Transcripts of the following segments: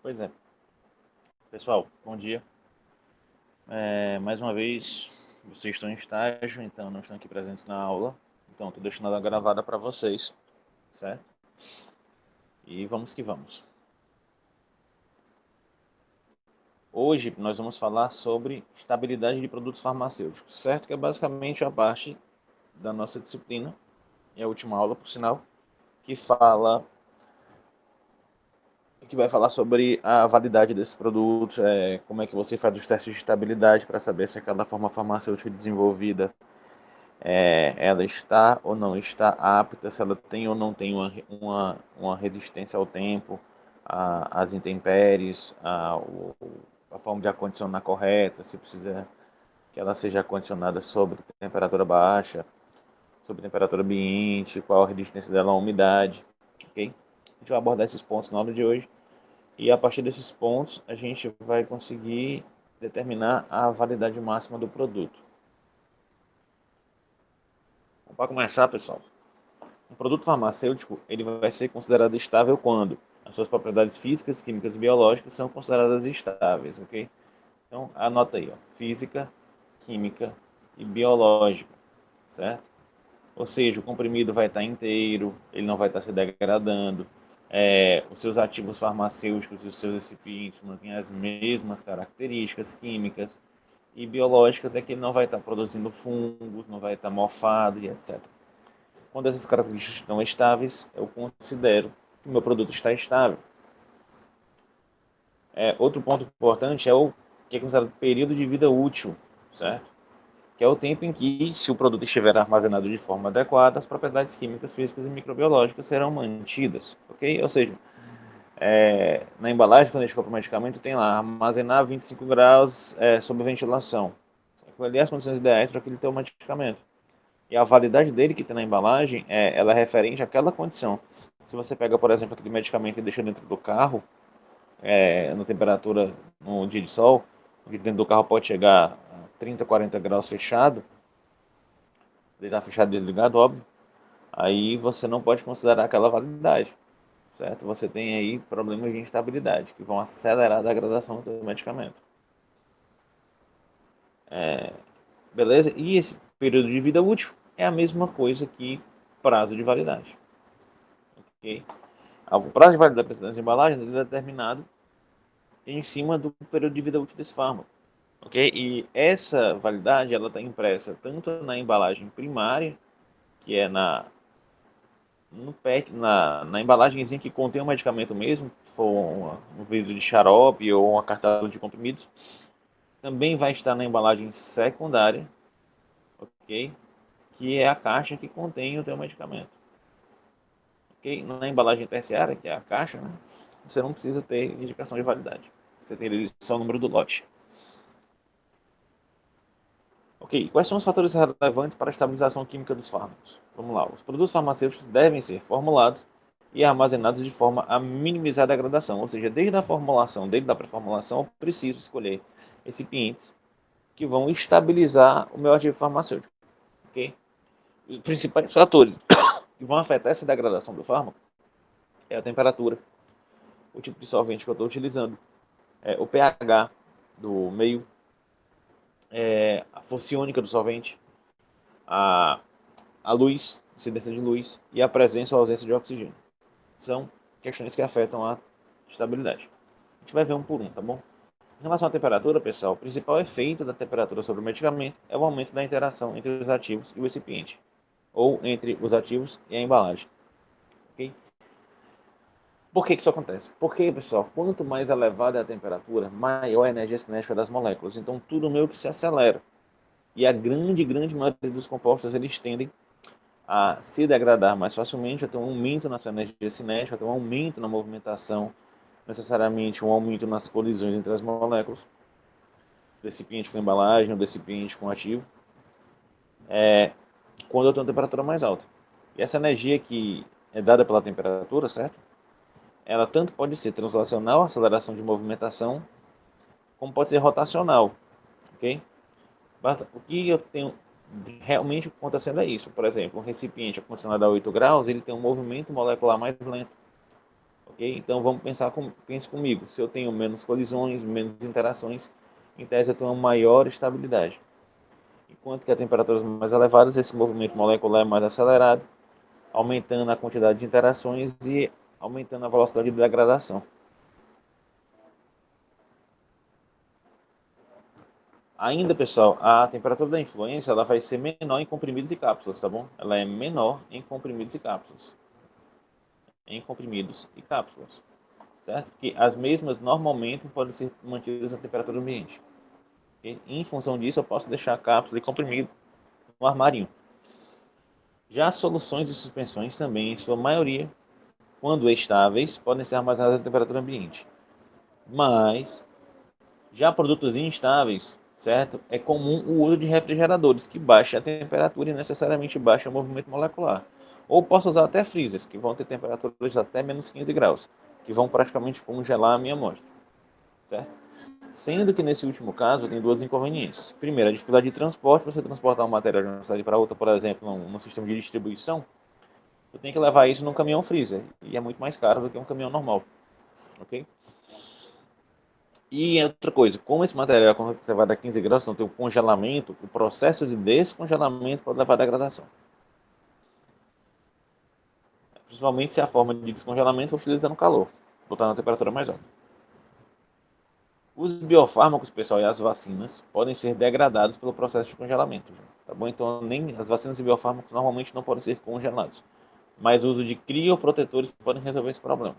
Pois é. Pessoal, bom dia. Mais uma vez, vocês estão em estágio, então não estão aqui presentes na aula. Então, estou deixando ela gravada para vocês, certo? E vamos que vamos. Hoje nós vamos falar sobre estabilidade de produtos farmacêuticos, certo? Que é basicamente a parte da nossa disciplina, é a última aula, por sinal, que fala que vai falar sobre a validade desses produtos, como é que você faz os testes de estabilidade para saber se aquela forma farmacêutica desenvolvida ela está ou não está apta, se ela tem ou não tem uma resistência ao tempo, às intempéries, a forma de acondicionar correta, se precisa que ela seja acondicionada sob temperatura baixa, sob temperatura ambiente, qual a resistência dela à umidade, ok? A gente vai abordar esses pontos na aula de hoje e a partir desses pontos a gente vai conseguir determinar a validade máxima do produto. Para começar, pessoal, um produto farmacêutico ele vai ser considerado estável quando as suas propriedades físicas, químicas e biológicas são consideradas estáveis, ok? Então, anota aí, ó, física, química e biológica, certo? Ou seja, o comprimido vai estar inteiro, ele não vai estar se degradando, os seus ativos farmacêuticos e os seus recipientes mantêm as mesmas características químicas e biológicas, é que ele não vai estar produzindo fungos, não vai estar mofado e etc. Quando essas características estão estáveis, eu considero que o meu produto está estável. Outro ponto importante é o que é considerado período de vida útil, certo? Que é o tempo em que, se o produto estiver armazenado de forma adequada, as propriedades químicas, físicas e microbiológicas serão mantidas, ok? Ou seja, na embalagem, quando a gente compra o medicamento, tem lá, armazenar 25 graus sob ventilação. Aquilo ali é as condições ideais para aquele teu medicamento. E a validade dele que tem na embalagem, ela é referente àquela condição. Se você pega, por exemplo, aquele medicamento e deixa dentro do carro, na temperatura, no dia de sol, que dentro do carro pode chegar a 30, 40 graus fechado, ele está fechado e desligado, óbvio, aí você não pode considerar aquela validade, certo? Você tem aí problemas de instabilidade, que vão acelerar a degradação do medicamento. Beleza? E esse período de vida útil é a mesma coisa que prazo de validade. Ok? O prazo de validade das embalagens é determinado em cima do período de vida útil desse fármaco. Ok? E essa validade ela está impressa tanto na embalagem primária, que é no PET, na embalagenzinha que contém o medicamento mesmo, se for um vidro de xarope ou uma cartela de comprimidos, também vai estar na embalagem secundária, ok? Que é a caixa que contém o teu medicamento. Ok? Na embalagem terciária, que é a caixa, né? Você não precisa ter indicação de validade. Você tem só o número do lote. Ok, quais são os fatores relevantes para a estabilização química dos fármacos? Vamos lá, os produtos farmacêuticos devem ser formulados e armazenados de forma a minimizar a degradação, ou seja, desde a formulação, desde a pré-formulação, eu preciso escolher recipientes que vão estabilizar o meu ativo farmacêutico. Ok? Os principais fatores que vão afetar essa degradação do fármaco é a temperatura, o tipo de solvente que eu estou utilizando, o pH do meio, a força iônica do solvente, a, a luz, incidência de luz e a presença ou ausência de oxigênio. São questões que afetam a estabilidade. A gente vai ver um por um, tá bom? Em relação à temperatura, pessoal, o principal efeito da temperatura sobre o medicamento é o aumento da interação entre os ativos e o recipiente, ou entre os ativos e a embalagem. Okay? Por que isso acontece? Porque, pessoal, quanto mais elevada é a temperatura, maior a energia cinética das moléculas. Então, tudo meio que se acelera. E a grande maioria dos compostos, eles tendem a se degradar mais facilmente, a ter um aumento na sua energia cinética, a ter um aumento na movimentação, necessariamente um aumento nas colisões entre as moléculas, recipiente com embalagem, ou recipiente com ativo, quando eu tenho uma temperatura mais alta. E essa energia que é dada pela temperatura, certo? Ela tanto pode ser translacional, aceleração de movimentação, como pode ser rotacional, ok? O que eu tenho realmente acontecendo é isso. Por exemplo, um recipiente acondicionado a 8 graus, ele tem um movimento molecular mais lento, Ok? Então vamos pense comigo. Se eu tenho menos colisões, menos interações, em tese eu tenho uma maior estabilidade. Enquanto que a temperaturas mais elevadas, esse movimento molecular é mais acelerado, aumentando a quantidade de interações e aumentando a velocidade de degradação. Ainda, pessoal, a temperatura da influência ela vai ser menor em comprimidos e cápsulas, tá bom? Ela é menor em comprimidos e cápsulas. Em comprimidos e cápsulas, certo? Que as mesmas normalmente podem ser mantidas na temperatura ambiente. Okay? Em função disso, eu posso deixar a cápsula e comprimido no armarinho. Já as soluções de suspensões também, em sua maioria, quando estáveis, podem ser armazenadas na temperatura ambiente. Mas, já produtos instáveis, certo? É comum o uso de refrigeradores que baixam a temperatura e necessariamente baixam o movimento molecular. Ou posso usar até freezers, que vão ter temperaturas até menos 15 graus, que vão praticamente congelar a minha amostra, certo? Sendo que nesse último caso tem duas inconveniências. Primeiro, a dificuldade de transporte, você transportar um material de uma cidade para outra, por exemplo, num sistema de distribuição, eu tenho que levar isso num caminhão freezer, e é muito mais caro do que um caminhão normal, ok? E outra coisa, como esse material, quando você vai dar 15 graus, não tem o congelamento, o processo de descongelamento pode levar à degradação. Principalmente se a forma de descongelamento for utilizando calor, botar na temperatura mais alta. Os biofármacos, pessoal, e as vacinas podem ser degradados pelo processo de congelamento. Tá bom? Então, nem as vacinas e biofármacos normalmente não podem ser congelados. Mas o uso de crioprotetores podem resolver esse problema.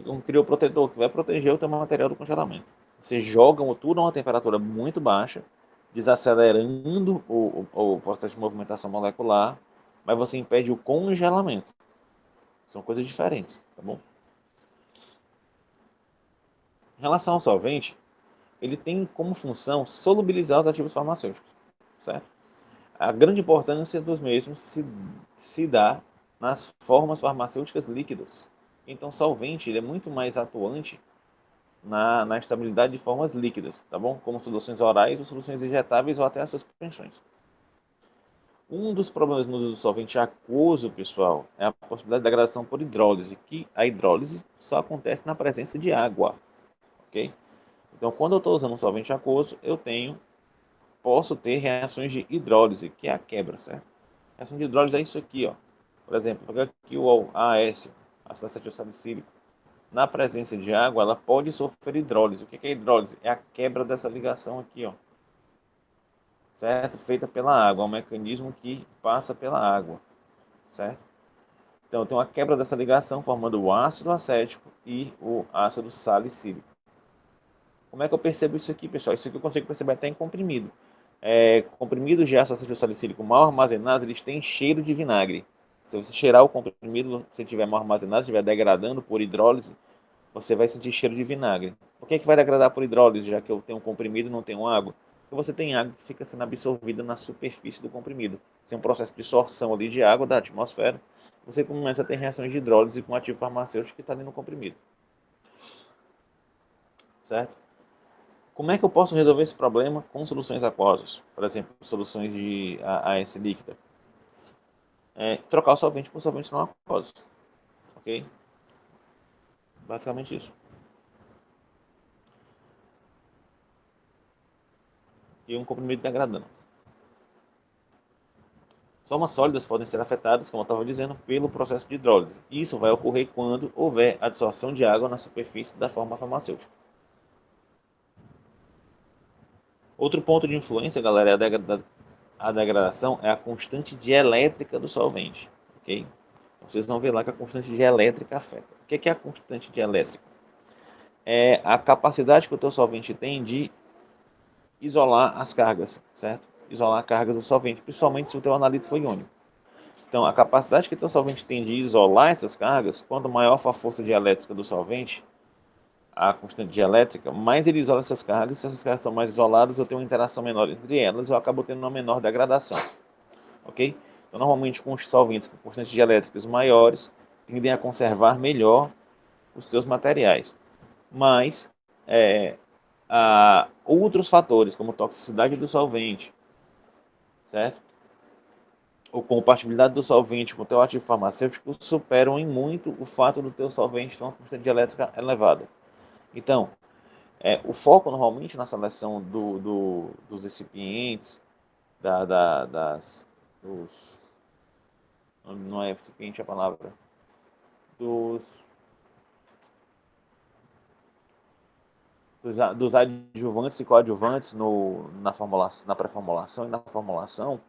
Um crioprotetor que vai proteger o teu material do congelamento. Você joga tudo a uma temperatura muito baixa, desacelerando o processo de movimentação molecular, mas você impede o congelamento. São coisas diferentes, tá bom? Em relação ao solvente, ele tem como função solubilizar os ativos farmacêuticos, certo? A grande importância dos mesmos se dá nas formas farmacêuticas líquidas. Então, solvente ele é muito mais atuante na estabilidade de formas líquidas, tá bom? Como soluções orais ou soluções injetáveis ou até as suspensões. Um dos problemas no uso do solvente aquoso, pessoal, é a possibilidade de degradação por hidrólise, que a hidrólise só acontece na presença de água, ok? Então, quando eu estou usando um solvente aquoso, posso ter reações de hidrólise, que é a quebra, certo? A reação de hidrólise é isso aqui, ó. Por exemplo, vou pegar aqui o AS, ácido acetil salicílico. Na presença de água, ela pode sofrer hidrólise. O que é hidrólise? É a quebra dessa ligação aqui, ó, certo? Feita pela água, é um mecanismo que passa pela água, certo? Então, tem uma quebra dessa ligação formando o ácido acético e o ácido salicílico. Como é que eu percebo isso aqui, pessoal? Isso aqui eu consigo perceber até em comprimido. Comprimidos de ácido acetil salicílico mal armazenados, eles têm cheiro de vinagre. Se você cheirar o comprimido, se tiver mal armazenado, estiver degradando por hidrólise, você vai sentir cheiro de vinagre. Por que vai degradar por hidrólise, já que eu tenho um comprimido e não tenho água? Porque você tem água que fica sendo absorvida na superfície do comprimido. Tem um processo de sorção ali de água da atmosfera. Você começa a ter reações de hidrólise com o ativo farmacêutico que está ali no comprimido. Certo? Como é que eu posso resolver esse problema com soluções aquosas? Por exemplo, soluções de AS líquida. Trocar o solvente por solventes não aquosos. Ok? Basicamente isso. E um comprimido degradando. Somas sólidas podem ser afetadas, como eu estava dizendo, pelo processo de hidrólise. Isso vai ocorrer quando houver adsorção de água na superfície da forma farmacêutica. Outro ponto de influência, galera, é a degradação é a constante dielétrica do solvente. Ok? Vocês vão ver lá que a constante dielétrica afeta. O que é a constante dielétrica? É a capacidade que o teu solvente tem de isolar as cargas, certo? Isolar cargas do solvente, principalmente se o teu analito for iônico. Então, a capacidade que o teu solvente tem de isolar essas cargas, quanto maior for a força dielétrica do solvente, a constante dielétrica, mais ele isola essas cargas. Se essas cargas estão mais isoladas, eu tenho uma interação menor entre elas, eu acabo tendo uma menor degradação. Ok? Então, normalmente, com os solventes com constantes dielétricas maiores, tendem a conservar melhor os seus materiais. Mas, outros fatores, como toxicidade do solvente, certo? ou compatibilidade do solvente com o teu ativo farmacêutico superam em muito o fato do teu solvente ter uma constante elétrica elevada. Então, o foco normalmente na seleção dos recipientes, dos, não é recipiente a palavra, dos, dos adjuvantes e coadjuvantes na pré-formulação e na formulação,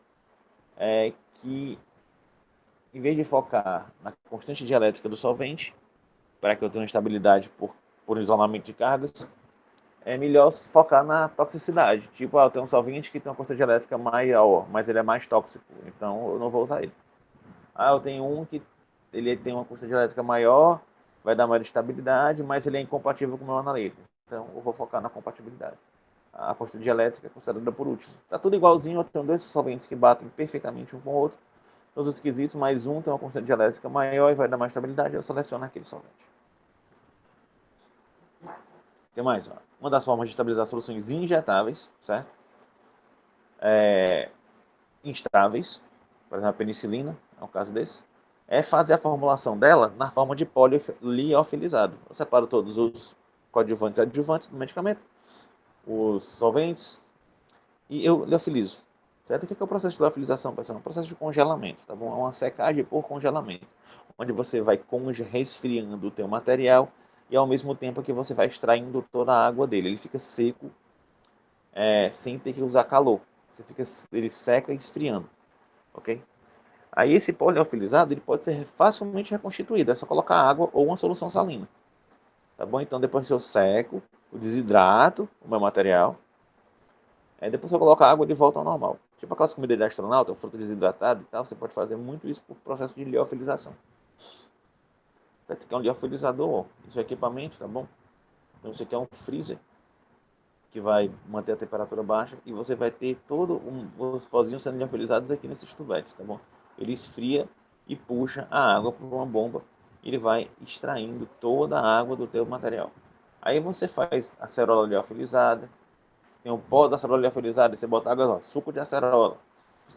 é que, em vez de focar na constante dielétrica do solvente, para que eu tenha estabilidade por isolamento de cargas, é melhor focar na toxicidade. Tipo, eu tenho um solvente que tem uma constante elétrica maior, mas ele é mais tóxico, então eu não vou usar ele. Eu tenho um que ele tem uma constante elétrica maior, vai dar maior estabilidade, mas ele é incompatível com o meu analítico. Então eu vou focar na compatibilidade. A constante elétrica é considerada por último. Está tudo igualzinho, eu tenho dois solventes que batem perfeitamente um com o outro, todos os quesitos, mas um tem uma constante elétrica maior e vai dar mais estabilidade, eu seleciono aquele solvente. O que mais? Uma das formas de estabilizar soluções injetáveis, certo? Instáveis, por exemplo, a penicilina, é um caso desse, é fazer a formulação dela na forma de poliofilizado. Eu separo todos os coadjuvantes e adjuvantes do medicamento, os solventes, e eu liofilizo. Certo? O que é o processo de liofilização, pessoal? É um processo de congelamento, tá bom? É uma secagem por congelamento, onde você vai resfriando o teu material e ao mesmo tempo que você vai extraindo toda a água dele. Ele fica seco, sem ter que usar calor. Ele seca esfriando, ok? Aí esse poliofilizado ele pode ser facilmente reconstituído, é só colocar água ou uma solução salina, tá bom? Então depois que eu seco, eu desidrato o meu material, depois eu coloco a água de volta ao normal. Tipo aquelas comidas de astronauta, fruta desidratada e tal, você pode fazer muito isso por processo de liofilização. Certo? Que é um liofilizador, isso é equipamento, tá bom? Então você quer um freezer que vai manter a temperatura baixa e você vai ter todos os pozinhos sendo liofilizados aqui nesses tubetes, tá bom? Ele esfria e puxa a água por uma bomba. Ele vai extraindo toda a água do teu material. Aí você faz a acerola liofilizada, tem o pó da acerola liofilizada, você bota água, suco de acerola.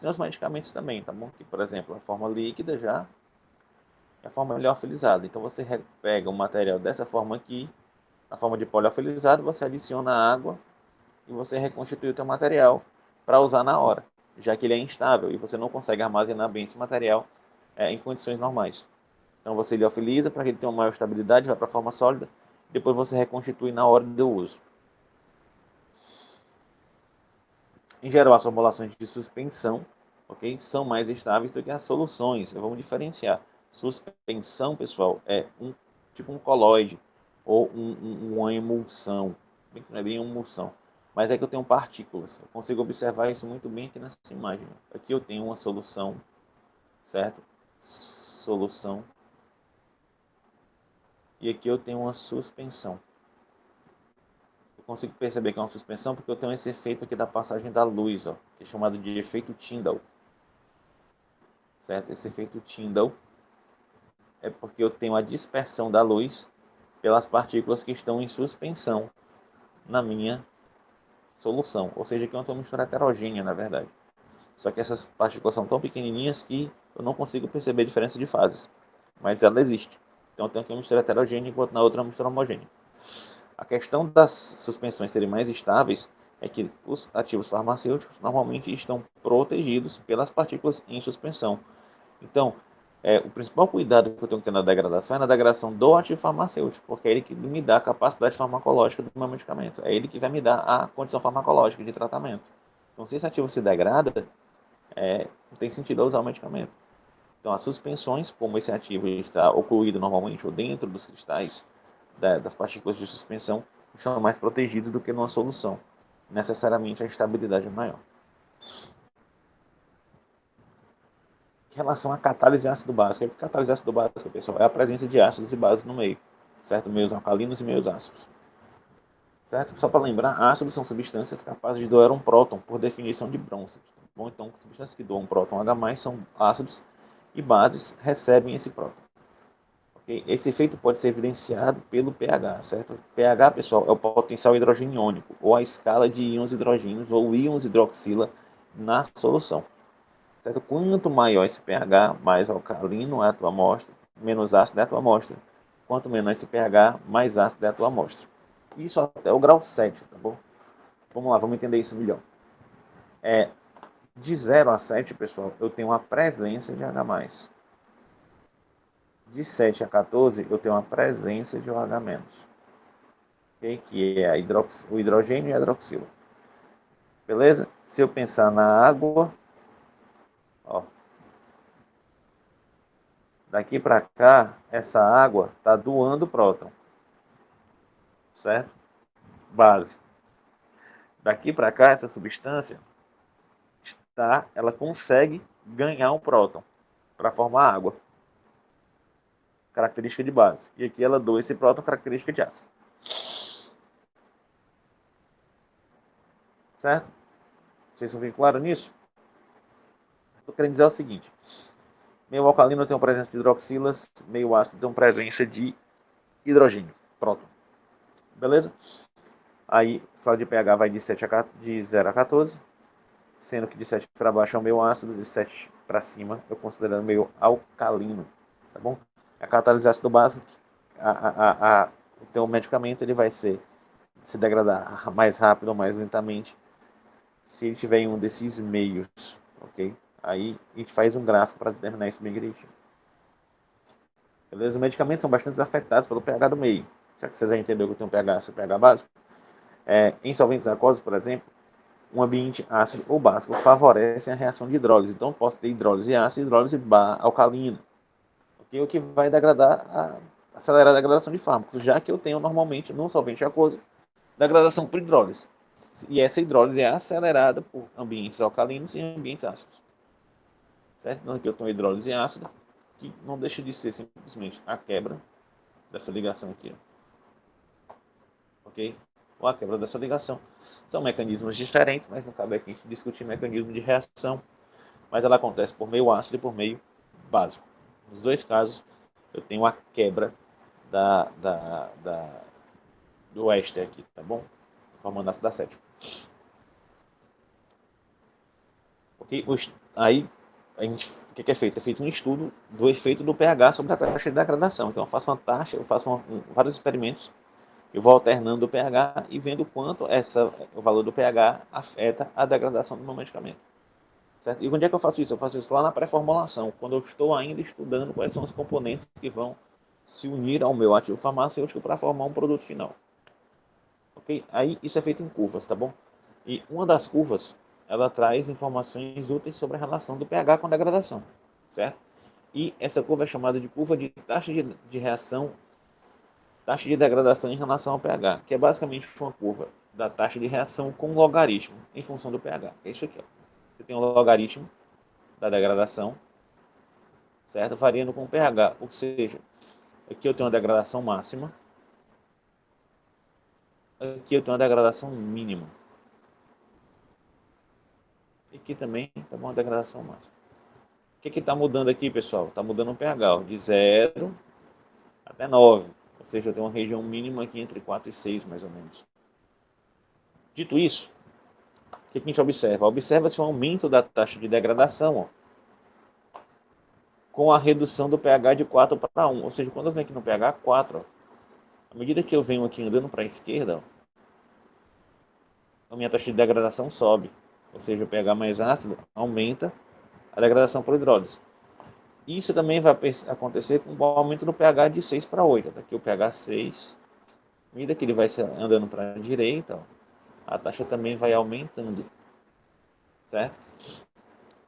Tem os medicamentos também, tá bom? Que, por exemplo, a forma líquida já é a forma liofilizada. Então você pega o material dessa forma aqui, na forma de poliofilizado, você adiciona água e você reconstitui o teu material para usar na hora, já que ele é instável e você não consegue armazenar bem esse material em condições normais. Então você liofiliza para que ele tenha uma maior estabilidade, vai para a forma sólida, depois você reconstitui na hora do uso. Em geral, as formulações de suspensão, ok, são mais estáveis do que as soluções. Vamos diferenciar. Suspensão, pessoal, é tipo um colóide ou uma emulsão. Bem que não é bem uma emulsão, mas é que eu tenho partículas. Eu consigo observar isso muito bem aqui nessa imagem. Aqui eu tenho uma solução, certo? Solução. E aqui eu tenho uma suspensão. Eu consigo perceber que é uma suspensão porque eu tenho esse efeito aqui da passagem da luz, ó, que é chamado de efeito Tyndall. Certo? Esse efeito Tyndall é porque eu tenho a dispersão da luz pelas partículas que estão em suspensão na minha solução. Ou seja, que é uma mistura heterogênea, na verdade. Só que essas partículas são tão pequenininhas que eu não consigo perceber a diferença de fases. Mas ela existe. Então eu tenho aqui uma mistura heterogênea enquanto na outra uma mistura homogênea. A questão das suspensões serem mais estáveis é que os ativos farmacêuticos normalmente estão protegidos pelas partículas em suspensão. Então, o principal cuidado que eu tenho que ter na degradação é na degradação do ativo farmacêutico, porque é ele que me dá a capacidade farmacológica do meu medicamento. É ele que vai me dar a condição farmacológica de tratamento. Então, se esse ativo se degrada, não tem sentido usar o medicamento. Então, as suspensões, como esse ativo está ocluído normalmente ou dentro dos cristais das partículas de suspensão, estão mais protegidos do que numa solução. Necessariamente, a estabilidade é maior. Em relação à catálise ácido básico, catálise ácido básico, pessoal, é a presença de ácidos e bases no meio, certo? Meios alcalinos e meios ácidos. Certo? Só para lembrar, ácidos são substâncias capazes de doar um próton, por definição de Bronsted. Bom, então, substâncias que doam um próton H+, são ácidos e bases recebem esse próton. Okay? Esse efeito pode ser evidenciado pelo pH, certo? pH, pessoal, é o potencial hidrogênio iônico, ou a escala de íons hidrogênios ou íons hidroxila na solução. certo? Quanto maior esse pH, mais alcalino é a tua amostra, menos ácido é a tua amostra. Quanto menor esse pH, mais ácido é a tua amostra. Isso até o grau 7, tá bom? Vamos lá, vamos entender isso melhor. De 0 a 7, pessoal, eu tenho uma presença de H+. De 7 a 14, eu tenho uma presença de OH-, okay? Que é o hidrogênio e a hidroxila. Beleza? Se eu pensar na água, ó, daqui para cá, essa água está doando próton, certo? Base. Daqui para cá, essa substância, ela consegue ganhar um próton para formar água, característica de base. E aqui ela doa esse próton, característica de ácido. Certo? Vocês estão bem claros nisso? Estou querendo dizer o seguinte: meio alcalino tem uma presença de hidroxilas, meio ácido tem uma presença de hidrogênio, próton. Beleza? Aí, fala de pH vai de 0 a 14, sendo que de 7 para baixo é o meio ácido, de 7 para cima eu considero meio alcalino, tá bom? A catálise ácido básico, o teu medicamento ele vai se degradar mais rápido ou mais lentamente se ele tiver em um desses meios, ok? Aí a gente faz um gráfico para determinar isso bem direitinho. Beleza? Os medicamentos são bastante afetados pelo pH do meio. Já que você já entendeu que tem um pH, seu pH básico. Em solventes aquosos, por exemplo, um ambiente ácido ou básico favorece a reação de hidrólise. Então, posso ter hidrólise ácida e hidrólise alcalina. Okay? O que vai acelerar a degradação de fármacos, já que eu tenho normalmente, num solvente aquoso, degradação por hidrólise. E essa hidrólise é acelerada por ambientes alcalinos e ambientes ácidos. Certo? Então, aqui eu tenho hidrólise ácida, que não deixa de ser simplesmente a quebra dessa ligação aqui. Ok? Ou a quebra dessa ligação. São mecanismos diferentes, mas não cabe aqui a gente discutir mecanismo de reação. Mas ela acontece por meio ácido e por meio básico. Nos dois casos, eu tenho a quebra do éster aqui, tá bom? Formando ácido acético. Ok? Aí, o que é feito? É feito um estudo do efeito do pH sobre a taxa de degradação. Então, eu faço vários experimentos, eu vou alternando o pH e vendo quanto o valor do pH afeta a degradação do meu medicamento. Certo? E onde é que eu faço isso? Eu faço isso lá na pré-formulação, quando eu estou ainda estudando quais são os componentes que vão se unir ao meu ativo farmacêutico para formar um produto final. Ok? Aí isso é feito em curvas, tá bom? E uma das curvas, ela traz informações úteis sobre a relação do pH com a degradação, certo? E essa curva é chamada de curva de taxa de reação, taxa de degradação em relação ao pH, que é basicamente uma curva da taxa de reação com logaritmo em função do pH. É isso aqui, ó. Você tem um logaritmo da degradação, certo? Variando com o pH, ou seja, aqui eu tenho uma degradação máxima, aqui eu tenho uma degradação mínima, e aqui também está uma degradação máxima. O que está mudando aqui, pessoal? Está mudando o pH, ó, de 0 até 9, ou seja, eu tenho uma região mínima aqui entre 4 e 6, mais ou menos. Dito isso, o que a gente observa? Observa-se um aumento da taxa de degradação, ó, com a redução do pH de 4 para 1, ou seja, quando eu venho aqui no pH 4, ó, à medida que eu venho aqui andando para a esquerda, ó, a minha taxa de degradação sobe, ou seja, o pH mais ácido aumenta a degradação por hidrólise. Isso também vai acontecer com o aumento do pH de 6 para 8. Aqui o pH 6, à medida que ele vai andando para a direita, ó, a taxa também vai aumentando, certo?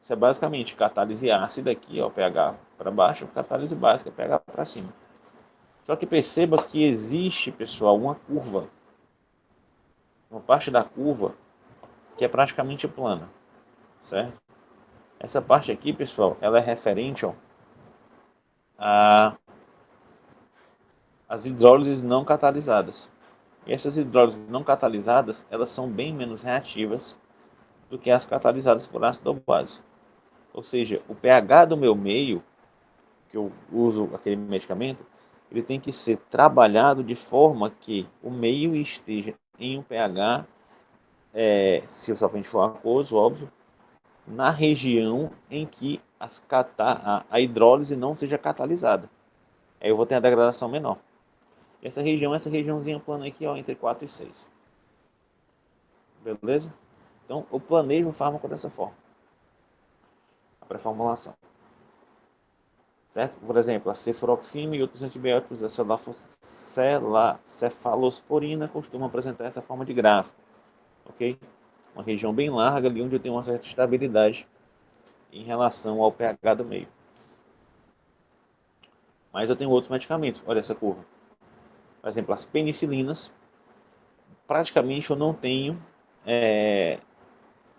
Isso é basicamente catálise ácida aqui, ó, pH para baixo, catálise básica, pH para cima. Só que perceba que existe, pessoal, uma curva, uma parte da curva que é praticamente plana, certo? Essa parte aqui, pessoal, ela é referente, ó, as hidrólises não catalisadas. E essas hidrólises não catalisadas, elas são bem menos reativas do que as catalisadas por ácido ou base. Ou seja, o pH do meu meio, que eu uso aquele medicamento, ele tem que ser trabalhado de forma que o meio esteja em um pH, se o solvente for aquoso, óbvio, na região em que a hidrólise não seja catalisada. Aí eu vou ter a degradação menor. E essa região é essa regiãozinha plana aqui, ó, entre 4 e 6. Beleza? Então, eu planejo o fármaco dessa forma. A pré-formulação. Certo? Por exemplo, a cefuroxima e outros antibióticos da cefalosporina costumam apresentar essa forma de gráfico. Ok? Uma região bem larga ali onde eu tenho uma certa estabilidade em relação ao pH do meio. Mas eu tenho outros medicamentos. Olha essa curva. Por exemplo, as penicilinas. Praticamente eu não tenho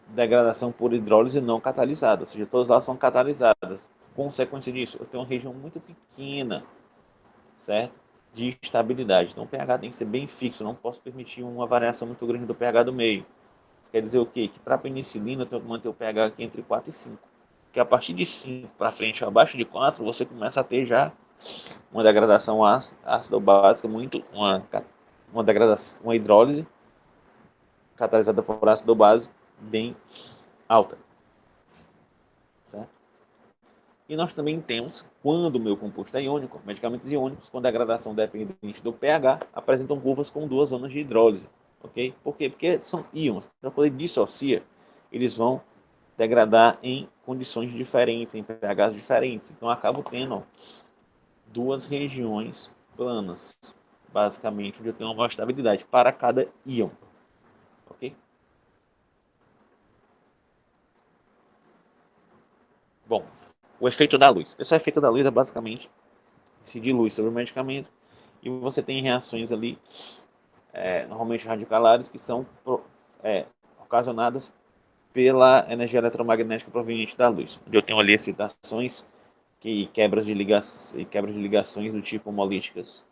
degradação por hidrólise não catalisada. Ou seja, todas elas são catalisadas. Consequência disso, eu tenho uma região muito pequena, certo? De estabilidade. Então o pH tem que ser bem fixo. Eu não posso permitir uma variação muito grande do pH do meio. Isso quer dizer o quê? Que para a penicilina eu tenho que manter o pH aqui entre 4 e 5. Porque a partir de 5 para frente, abaixo de 4, você começa a ter já uma degradação ácido-básica muito, uma degradação, uma hidrólise catalisada por ácido básico bem alta. Certo? E nós também temos, quando o meu composto é iônico, medicamentos iônicos, com degradação dependente do pH, apresentam curvas com duas zonas de hidrólise. Ok? Por quê? Porque são íons. Para poder dissociar, eles vão degradar em condições diferentes, em pHs diferentes. Então, eu acabo tendo duas regiões planas, basicamente, onde eu tenho uma maior estabilidade para cada íon. Ok? Bom, o efeito da luz. Esse efeito da luz é basicamente se dilui sobre o medicamento e você tem reações ali, normalmente radicalares, que são ocasionadas pela energia eletromagnética proveniente da luz. Onde eu tenho ali excitações e quebras de ligações do tipo homolíticas,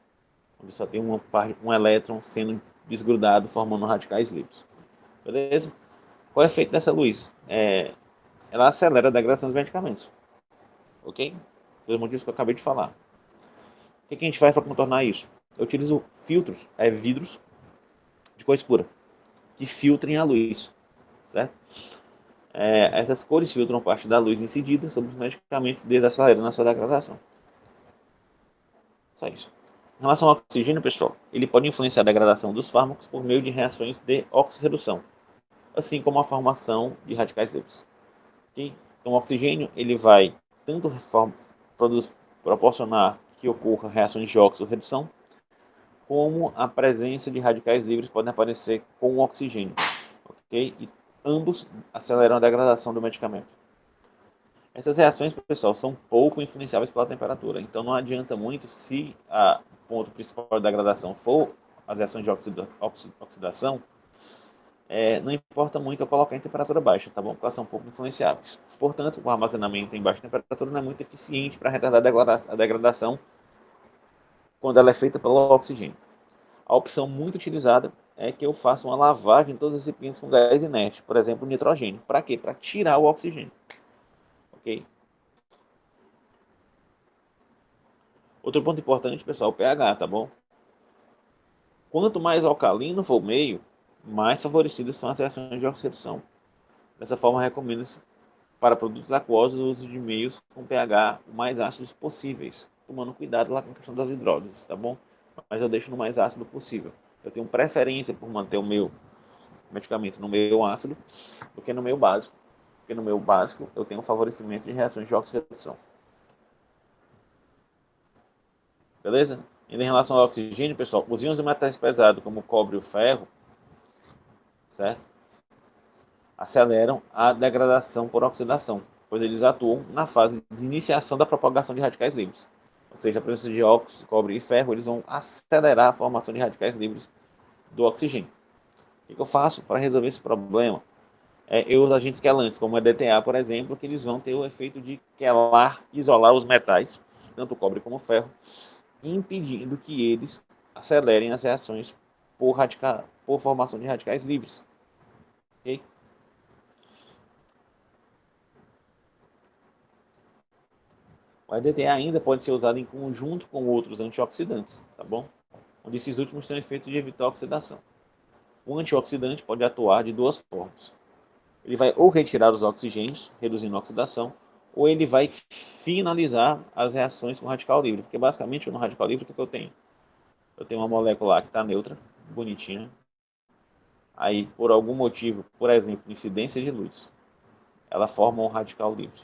onde só tem um elétron sendo desgrudado, formando radicais livres. Beleza? Qual é o efeito dessa luz? Ela acelera a degradação dos medicamentos. Ok? Pelos motivos que eu acabei de falar. O que a gente faz para contornar isso? Eu utilizo filtros, vidros de cor escura, que filtrem a luz. Certo? Essas cores filtram parte da luz incidida sobre os medicamentos, desacelerando a sua degradação. Só isso. Em relação ao oxigênio, pessoal, ele pode influenciar a degradação dos fármacos por meio de reações de oxirredução, assim como a formação de radicais livres. Okay? Então, o oxigênio ele vai tanto proporcionar que ocorra reações de oxirredução, como a presença de radicais livres podem aparecer com o oxigênio. Okay? E ambos aceleram a degradação do medicamento. Essas reações, pessoal, são pouco influenciáveis pela temperatura. Então não adianta muito se o ponto principal da degradação for as reações de oxidação, não importa muito eu colocar em temperatura baixa, tá bom? Porque elas são pouco influenciáveis. Portanto, o armazenamento em baixa temperatura não é muito eficiente para retardar a degradação quando ela é feita pelo oxigênio. A opção muito utilizada é que eu faça uma lavagem de todos os recipientes com gás inerte, por exemplo, nitrogênio. Para quê? Para tirar o oxigênio. Ok? Outro ponto importante, pessoal, o pH, tá bom? Quanto mais alcalino for o meio, mais favorecidas são as reações de oxidação. Dessa forma, recomenda-se para produtos aquosos o uso de meios com pH o mais ácidos possíveis, tomando cuidado lá com a questão das hidrólises, tá bom? Mas eu deixo no mais ácido possível. Eu tenho preferência por manter o meu medicamento no meio ácido do que no meio básico, porque no meio básico eu tenho um favorecimento de reações de oxidação. Beleza? E em relação ao oxigênio, pessoal, os íons de metais pesados, como o cobre e o ferro, certo? Aceleram a degradação por oxidação, pois eles atuam na fase de iniciação da propagação de radicais livres. Ou seja, a presença de óxido, cobre e ferro, eles vão acelerar a formação de radicais livres do oxigênio. O que eu faço para resolver esse problema? Eu uso agentes quelantes, como a DTA, por exemplo, que eles vão ter o efeito de quelar, isolar os metais, tanto o cobre como o ferro, impedindo que eles acelerem as reações por formação de radicais livres. Okay? O EDTA ainda pode ser usado em conjunto com outros antioxidantes, tá bom? Onde esses últimos têm o efeito de evitar a oxidação. O antioxidante pode atuar de duas formas. Ele vai ou retirar os oxigênios, reduzindo a oxidação, ou ele vai finalizar as reações com radical livre. Porque basicamente no radical livre o que eu tenho? Eu tenho uma molécula lá que está neutra, bonitinha. Aí, por algum motivo, por exemplo, incidência de luz, ela forma um radical livre.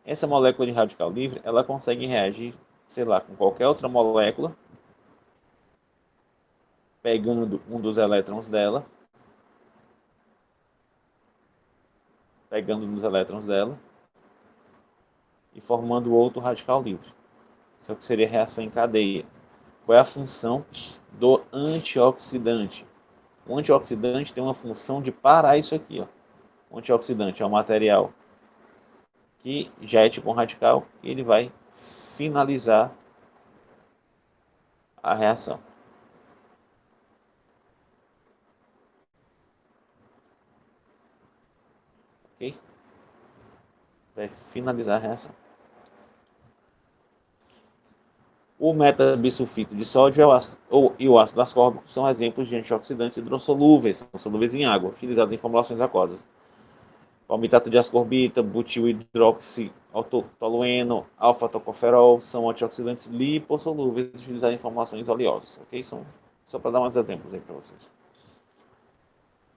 Essa molécula de radical livre, ela consegue reagir, sei lá, com qualquer outra molécula, pegando um dos elétrons dela, e formando outro radical livre. Isso é o que seria reação em cadeia. Qual é a função do antioxidante? O antioxidante tem uma função de parar isso aqui. Ó. O antioxidante é um material que já é tipo um radical e ele vai finalizar a reação. Ok? Vai finalizar a reação. O metabisulfito de sódio e o ácido ascórbico são exemplos de antioxidantes hidrossolúveis, são solúveis em água, utilizados em formulações aquosas. Palmitato de ascorbita, butilhidroxitolueno, alfa-tocoferol são antioxidantes lipossolúveis utilizados em formulações oleosas. Ok? Só para dar uns exemplos aí para vocês.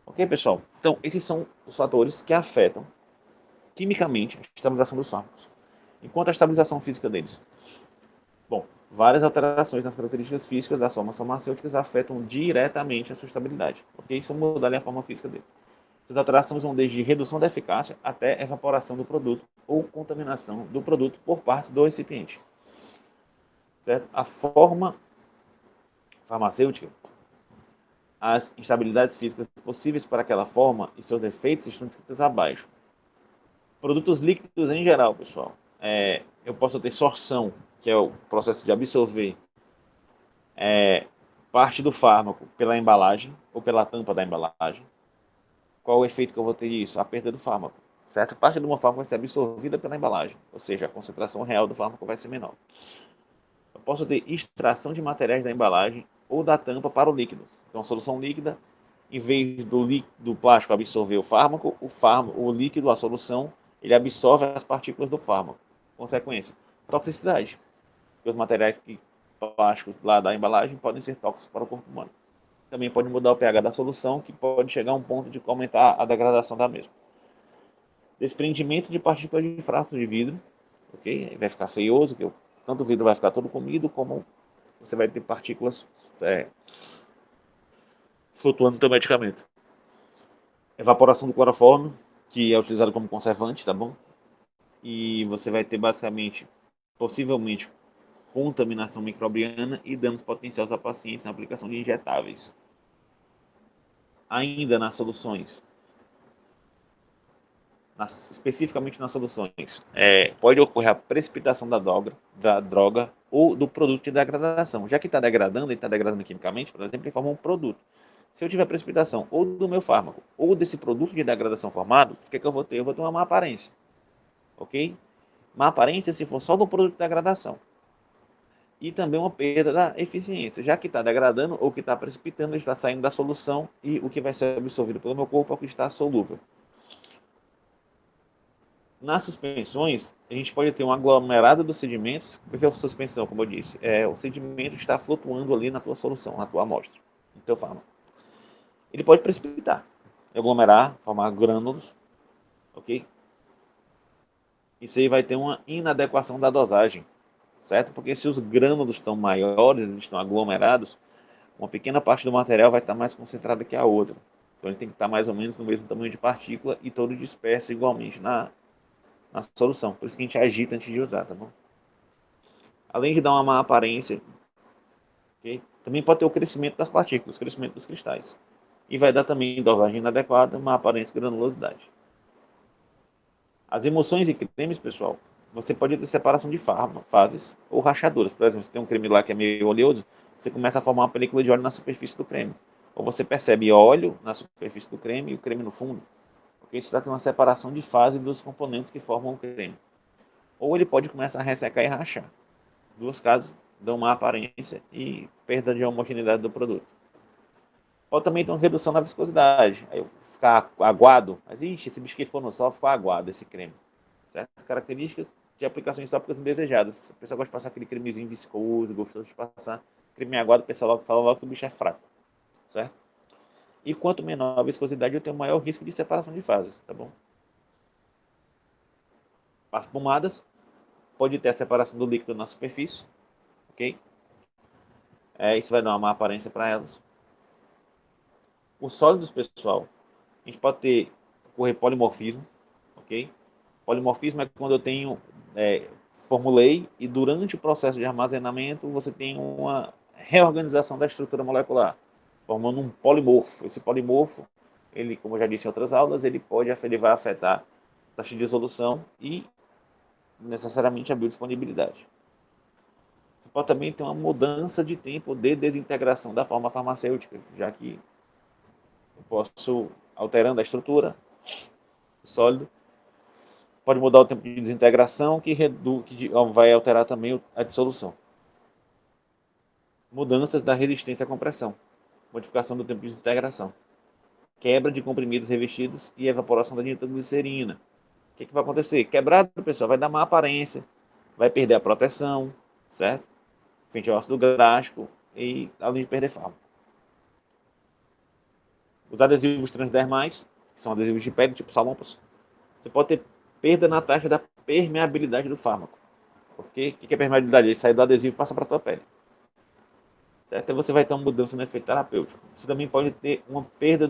Ok, pessoal? Então, esses são os fatores que afetam quimicamente a estabilização dos fármacos. Enquanto a estabilização física deles. Bom, várias alterações nas características físicas das formas farmacêuticas afetam diretamente a sua estabilidade. Ok? Isso muda a forma física dele. Essas alterações vão desde redução da eficácia até evaporação do produto ou contaminação do produto por parte do recipiente. Certo? A forma farmacêutica, as instabilidades físicas possíveis para aquela forma e seus efeitos estão descritos abaixo. Produtos líquidos em geral, pessoal. Eu posso ter sorção, que é o processo de absorver parte do fármaco pela embalagem ou pela tampa da embalagem. Qual o efeito que eu vou ter disso? A perda do fármaco. Certo? Parte do meu fármaco vai ser absorvida pela embalagem, ou seja, a concentração real do fármaco vai ser menor. Eu posso ter extração de materiais da embalagem ou da tampa para o líquido. Então, a solução líquida, em vez do plástico absorver o líquido, a solução, ele absorve as partículas do fármaco. Consequência, toxicidade. Porque os materiais plásticos lá da embalagem podem ser tóxicos para o corpo humano. Também pode mudar o pH da solução, que pode chegar a um ponto de aumentar a degradação da mesma. Desprendimento de partículas de frato de vidro, ok? Vai ficar feioso, que tanto o vidro vai ficar todo comido, como você vai ter partículas flutuando no teu medicamento. Evaporação do cloroforme, que é utilizado como conservante, tá bom? E você vai ter basicamente, possivelmente, contaminação microbiana e danos potenciais à paciente na aplicação de injetáveis. Ainda nas soluções, especificamente nas soluções, pode ocorrer a precipitação da droga ou do produto de degradação. Já que está degradando, ele está degradando quimicamente, por exemplo, ele forma um produto. Se eu tiver precipitação ou do meu fármaco ou desse produto de degradação formado, o que, é que eu vou ter? Eu vou ter uma má aparência. Ok? Má aparência se for só do produto de degradação. E também uma perda da eficiência. Já que está degradando ou que está precipitando, ele está saindo da solução e o que vai ser absorvido pelo meu corpo é o que está solúvel. Nas suspensões, a gente pode ter um aglomerado dos sedimentos, porque a suspensão, como eu disse, o sedimento está flutuando ali na tua solução, na tua amostra, no teu fármaco. Ele pode precipitar, aglomerar, formar grânulos, ok? Isso aí vai ter uma inadequação da dosagem, certo? Porque se os grânulos estão maiores, eles estão aglomerados, uma pequena parte do material vai estar mais concentrada que a outra. Então ele tem que estar mais ou menos no mesmo tamanho de partícula e todo disperso igualmente na solução. Por isso que a gente agita antes de usar, tá bom? Além de dar uma má aparência, okay? Também pode ter o crescimento das partículas, o crescimento dos cristais. E vai dar também dosagem inadequada, má aparência e granulosidade. As emulsões e cremes, pessoal, você pode ter separação de fases ou rachaduras. Por exemplo, você tem um creme lá que é meio oleoso, você começa a formar uma película de óleo na superfície do creme. Ou você percebe óleo na superfície do creme e o creme no fundo. Porque isso trata de uma separação de fase dos componentes que formam o creme. Ou ele pode começar a ressecar e rachar. Duas casos dão má aparência e perda de homogeneidade do produto. Pode também ter uma redução na viscosidade. Aí ficar aguado. Mas, ixi, esse bicho que ficou no sol ficou aguado, esse creme. Certo? Características de aplicações tópicas indesejadas. O pessoal gosta de passar aquele cremezinho viscoso, gostoso de passar. Creme aguado, o pessoal logo fala logo que o bicho é fraco. Certo? E quanto menor a viscosidade, eu tenho maior risco de separação de fases, tá bom? As pomadas, pode ter a separação do líquido na superfície, ok? Isso vai dar uma má aparência para elas. Os sólidos, pessoal, a gente pode ocorrer polimorfismo, ok? Polimorfismo é quando eu tenho, formulei e durante o processo de armazenamento você tem uma reorganização da estrutura molecular, formando um polimorfo. Esse polimorfo, ele, como eu já disse em outras aulas, ele vai afetar a taxa de dissolução e necessariamente a biodisponibilidade. Você pode também ter uma mudança de tempo de desintegração da forma farmacêutica, já que eu posso, alterando a estrutura, o sólido, pode mudar o tempo de desintegração, que vai alterar também a dissolução. Mudanças da resistência à compressão, modificação do tempo de desintegração, quebra de comprimidos revestidos e evaporação da nitroglicerina. O que vai acontecer? Quebrado, pessoal, vai dar má aparência, vai perder a proteção, certo? Frente ao ácido gráfico e além de perder fármaco. Os adesivos transdermais, que são adesivos de pele, tipo salompas, você pode ter perda na taxa da permeabilidade do fármaco. Porque o que é permeabilidade? Ele sai do adesivo e passa para a tua pele. Certo? E você vai ter uma mudança no efeito terapêutico. Você também pode ter uma perda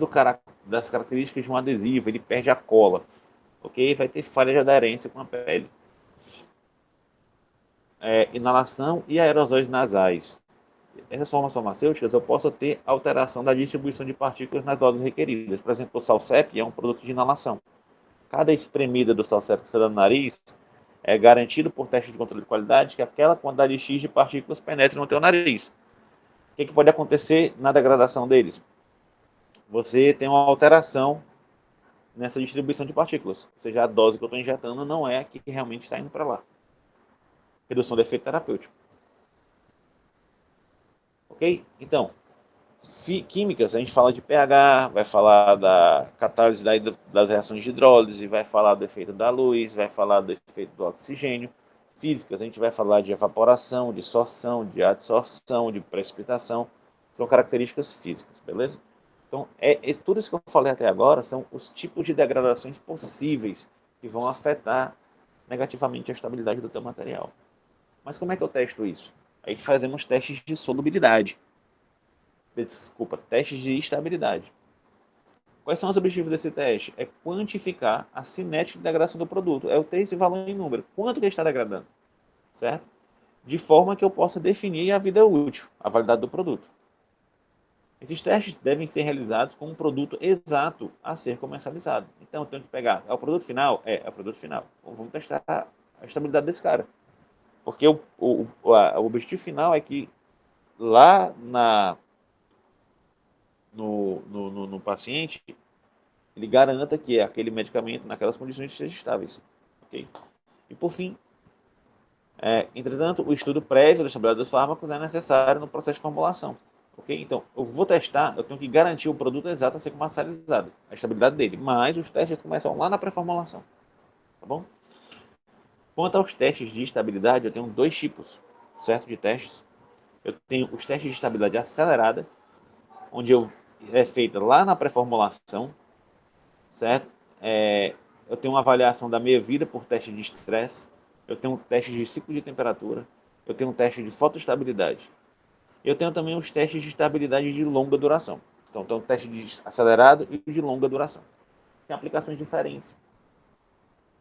das características de um adesivo, ele perde a cola. Ok? Vai ter falha de aderência com a pele. Inalação e aerosóis nasais. Essas formas farmacêuticas, eu posso ter alteração da distribuição de partículas nas doses requeridas. Por exemplo, o Salsep é um produto de inalação. Cada espremida do Salsep que você dá no nariz é garantido por teste de controle de qualidade que aquela quantidade X de partículas penetre no teu nariz. O que pode acontecer na degradação deles? Você tem uma alteração nessa distribuição de partículas. Ou seja, a dose que eu estou injetando não é a que realmente está indo para lá. Redução do efeito terapêutico. Ok? Então, químicas, a gente fala de pH, vai falar da catálise das reações de hidrólise, vai falar do efeito da luz, vai falar do efeito do oxigênio. Físicas, a gente vai falar de evaporação, de sorção, de adsorção, de precipitação. São características físicas, beleza? Então, tudo isso que eu falei até agora são os tipos de degradações possíveis que vão afetar negativamente a estabilidade do teu material. Mas como é que eu testo isso? Aí fazemos testes de solubilidade. Desculpa, testes de estabilidade. Quais são os objetivos desse teste? É quantificar a cinética de degradação do produto. É eu ter esse valor em número. Quanto que ele está degradando? Certo? De forma que eu possa definir a vida útil, a validade do produto. Esses testes devem ser realizados com um produto exato a ser comercializado. Então, eu tenho que pegar, é o produto final? É o produto final. Então, vamos testar a estabilidade desse cara. Porque o objetivo final é que lá no paciente, ele garanta que aquele medicamento, naquelas condições, seja estáveis. Okay? E, por fim, entretanto, o estudo prévio da estabilidade dos fármacos é necessário no processo de formulação. Okay? Então, eu vou testar, eu tenho que garantir o produto exato a ser comercializado, a estabilidade dele, mas os testes começam lá na pré-formulação. Tá bom? Quanto aos testes de estabilidade, eu tenho dois tipos, certo, de testes. Eu tenho os testes de estabilidade acelerada, onde é feita lá na pré-formulação, certo? Eu tenho uma avaliação da meia-vida por teste de estresse, eu tenho um teste de ciclo de temperatura, eu tenho um teste de fotoestabilidade. Eu tenho também os testes de estabilidade de longa duração. Então, tem um teste de acelerado e de longa duração. Tem aplicações diferentes,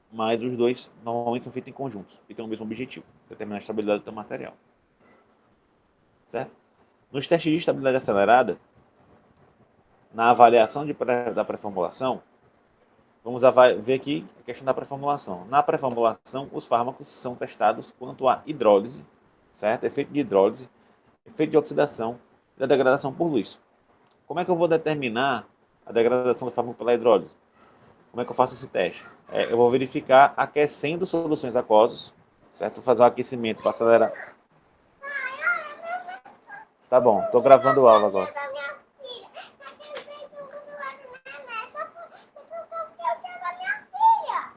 mas os dois normalmente são feitos em conjuntos e têm o mesmo objetivo, determinar a estabilidade do teu material. Certo? Nos testes de estabilidade acelerada, na avaliação da pré-formulação, vamos ver aqui a questão da pré-formulação. Na pré-formulação, os fármacos são testados quanto à hidrólise, certo? Efeito de hidrólise, efeito de oxidação e da degradação por luz. Como é que eu vou determinar a degradação do fármaco pela hidrólise? Como é que eu faço esse teste? Eu vou verificar aquecendo soluções aquosas, certo? Vou fazer um aquecimento para acelerar. Tá bom, estou gravando aula agora.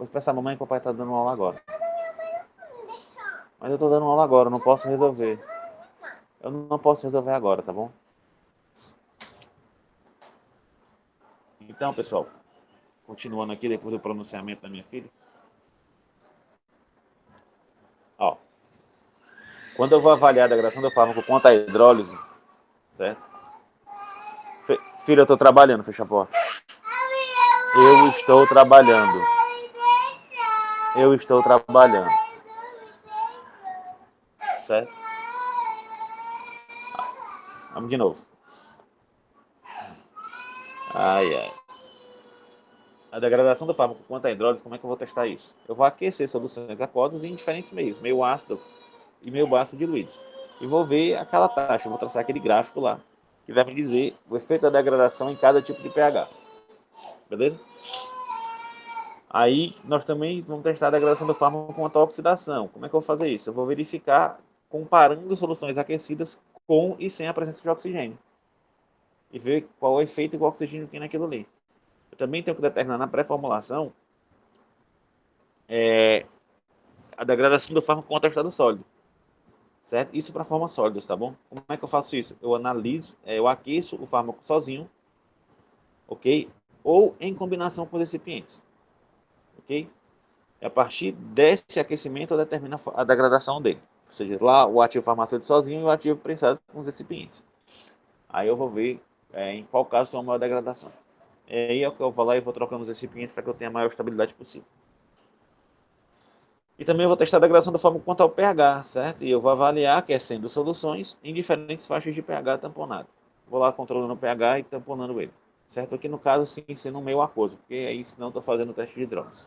Vou expressar a mamãe que o papai está dando aula agora. Mas eu estou dando aula agora, eu não posso resolver. Eu não posso resolver agora, tá bom? Então, pessoal, continuando aqui depois do pronunciamento da minha filha. Ó, quando eu vou avaliar a degradação do fármaco contra a hidrólise, certo? Filha, eu estou trabalhando, fecha a porta. Eu estou trabalhando. Eu estou trabalhando. Certo? Vamos de novo. Ai, ai. A degradação do fármaco contra a hidrólise, como é que eu vou testar isso? Eu vou aquecer soluções aquosas em diferentes meios, meio ácido e meio básico diluídos. E vou ver aquela taxa, eu vou traçar aquele gráfico lá, que vai me dizer o efeito da degradação em cada tipo de pH. Beleza? Aí nós também vamos testar a degradação do fármaco contra a oxidação. Como é que eu vou fazer isso? Eu vou verificar comparando soluções aquecidas com e sem a presença de oxigênio. E ver qual é o efeito que o oxigênio tem naquilo ali. Eu também tenho que determinar na pré-formulação a degradação do fármaco contra estado sólido. Certo? Isso para formas sólidas, tá bom? Como é que eu faço isso? Eu analiso, eu aqueço o fármaco sozinho, ok? Ou em combinação com os recipientes, ok? E a partir desse aquecimento eu determino a degradação dele. Ou seja, lá o ativo farmacêutico sozinho e o ativo prensado com os recipientes. Aí eu vou ver em qual caso tem uma maior degradação. Aí é o que eu vou lá e vou trocando os recipientes para que eu tenha a maior estabilidade possível. E também vou testar a degradação da forma quanto ao pH, certo? E eu vou avaliar aquecendo soluções em diferentes faixas de pH tamponado. Vou lá controlando o pH e tamponando ele. Certo? Aqui no caso, sim, sendo meio aquoso, porque aí senão estou fazendo o teste de hidrólise.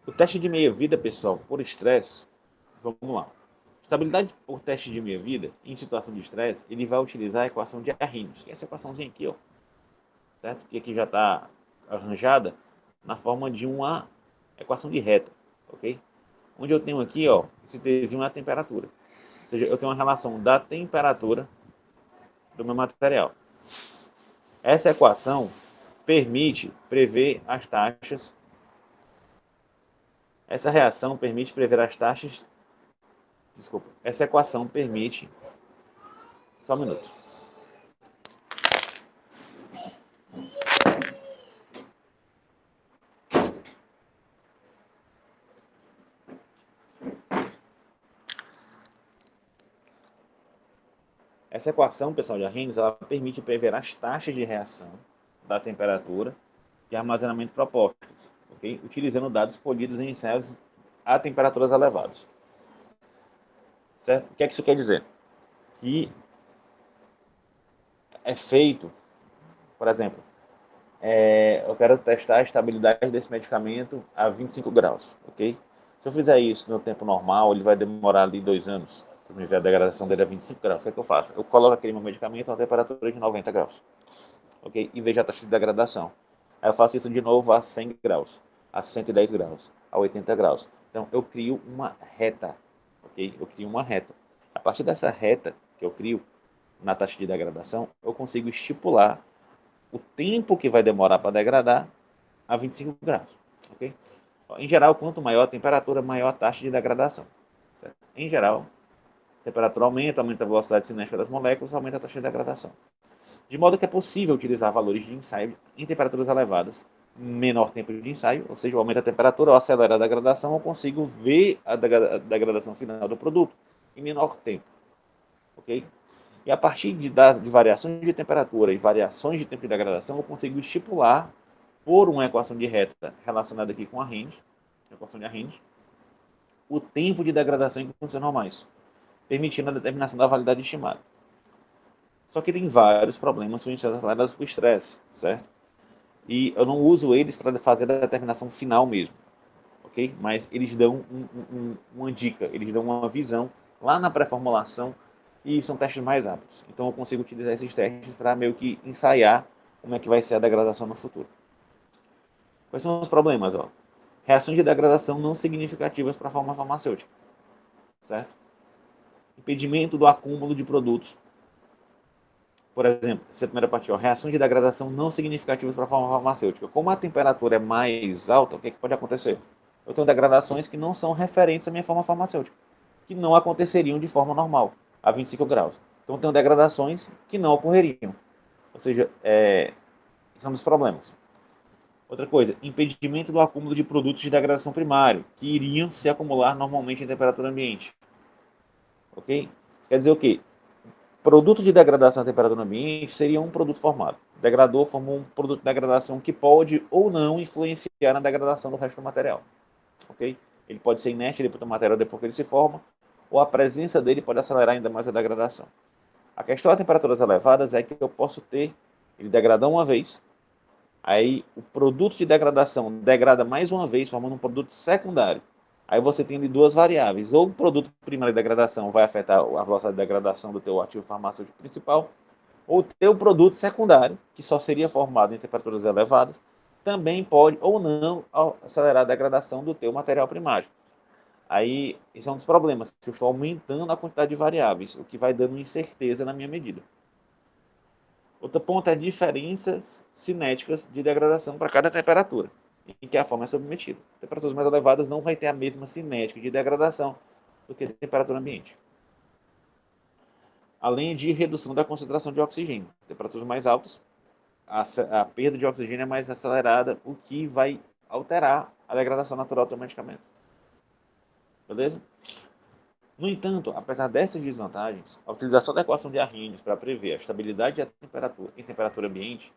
O teste de meia-vida, pessoal, por estresse, vamos lá. Estabilidade por teste de meia-vida, em situação de estresse, ele vai utilizar a equação de Arrhenius, que é essa equaçãozinha aqui, ó, certo? Que aqui já está arranjada na forma de uma equação de reta, ok? Onde eu tenho aqui, ó, esse Tzinho é a temperatura. Ou seja, eu tenho uma relação da temperatura do meu material. Essa equação permite prever as taxas. Essa reação permite prever as taxas. Desculpa. Essa equação permite. Só um minuto. Essa equação, pessoal, de Arrhenius, ela permite prever as taxas de reação da temperatura e armazenamento propostas, ok? Utilizando dados colhidos em ensaios a temperaturas elevadas. Certo? O que é que isso quer dizer? Que é feito, por exemplo, eu quero testar a estabilidade desse medicamento a 25 graus, ok? Se eu fizer isso no tempo normal, ele vai demorar ali 2 anos para me ver a degradação dele a 25 graus. O que é que eu faço? Eu coloco aquele meu medicamento a uma temperatura de 90 graus, ok? E vejo a taxa de degradação. Aí eu faço isso de novo a 100 graus, a 110 graus, a 80 graus. Então eu crio uma reta, ok? Eu crio uma reta. A partir dessa reta que eu crio na taxa de degradação, eu consigo estipular o tempo que vai demorar para degradar a 25 graus. Okay? Em geral, quanto maior a temperatura, maior a taxa de degradação. Certo? Em geral, a temperatura aumenta, aumenta a velocidade cinética das moléculas, aumenta a taxa de degradação. De modo que é possível utilizar valores de ensaio em temperaturas elevadas, menor tempo de ensaio, ou seja, eu aumento a temperatura, ou acelero a degradação, eu consigo ver a degradação final do produto em menor tempo. Ok? E a partir de variações de temperatura e variações de tempo de degradação, eu consigo estipular, por uma equação de reta relacionada aqui com a range, equação de Arrhenius, o tempo de degradação em condições normais, permitindo a determinação da validade estimada. Só que tem vários problemas com iniciais aceleradas por estresse, certo? E eu não uso eles para fazer a determinação final mesmo, ok? Mas eles dão uma dica, eles dão uma visão lá na pré-formulação e são testes mais rápidos. Então eu consigo utilizar esses testes para meio que ensaiar como é que vai ser a degradação no futuro. Quais são os problemas? Ó? Reações de degradação não significativas para a forma farmacêutica, certo? Impedimento do acúmulo de produtos Por exemplo, essa primeira parte, ó, reações de degradação não significativas para a forma farmacêutica. Como a temperatura é mais alta, o que pode acontecer? Eu tenho degradações que não são referentes à minha forma farmacêutica, que não aconteceriam de forma normal, a 25 graus. Então, eu tenho degradações que não ocorreriam. Ou seja, são dos problemas. Outra coisa, impedimento do acúmulo de produtos de degradação primário, que iriam se acumular normalmente em temperatura ambiente. Ok? Quer dizer o quê? Produto de degradação à temperatura ambiente seria um produto formado. O degrador formou um produto de degradação que pode ou não influenciar na degradação do resto do material. Ok? Ele pode ser inerte depois do material depois que ele se forma, ou a presença dele pode acelerar ainda mais a degradação. A questão a temperaturas elevadas é que eu posso ter ele degradar uma vez, aí o produto de degradação degrada mais uma vez, formando um produto secundário. Aí você tem ali duas variáveis. Ou o produto primário de degradação vai afetar a velocidade de degradação do teu ativo farmacêutico principal, ou o teu produto secundário, que só seria formado em temperaturas elevadas, também pode ou não acelerar a degradação do teu material primário. Aí, esse é um dos problemas, que eu estou aumentando a quantidade de variáveis, o que vai dando incerteza na minha medida. Outro ponto é diferenças cinéticas de degradação para cada temperatura em que a forma é submetida. Temperaturas mais elevadas não vai ter a mesma cinética de degradação do que a temperatura ambiente. Além de redução da concentração de oxigênio. Temperaturas mais altas, a perda de oxigênio é mais acelerada, o que vai alterar a degradação natural automaticamente. Beleza? No entanto, apesar dessas desvantagens, a utilização da equação de Arrhenius para prever a estabilidade da temperatura em temperatura ambiente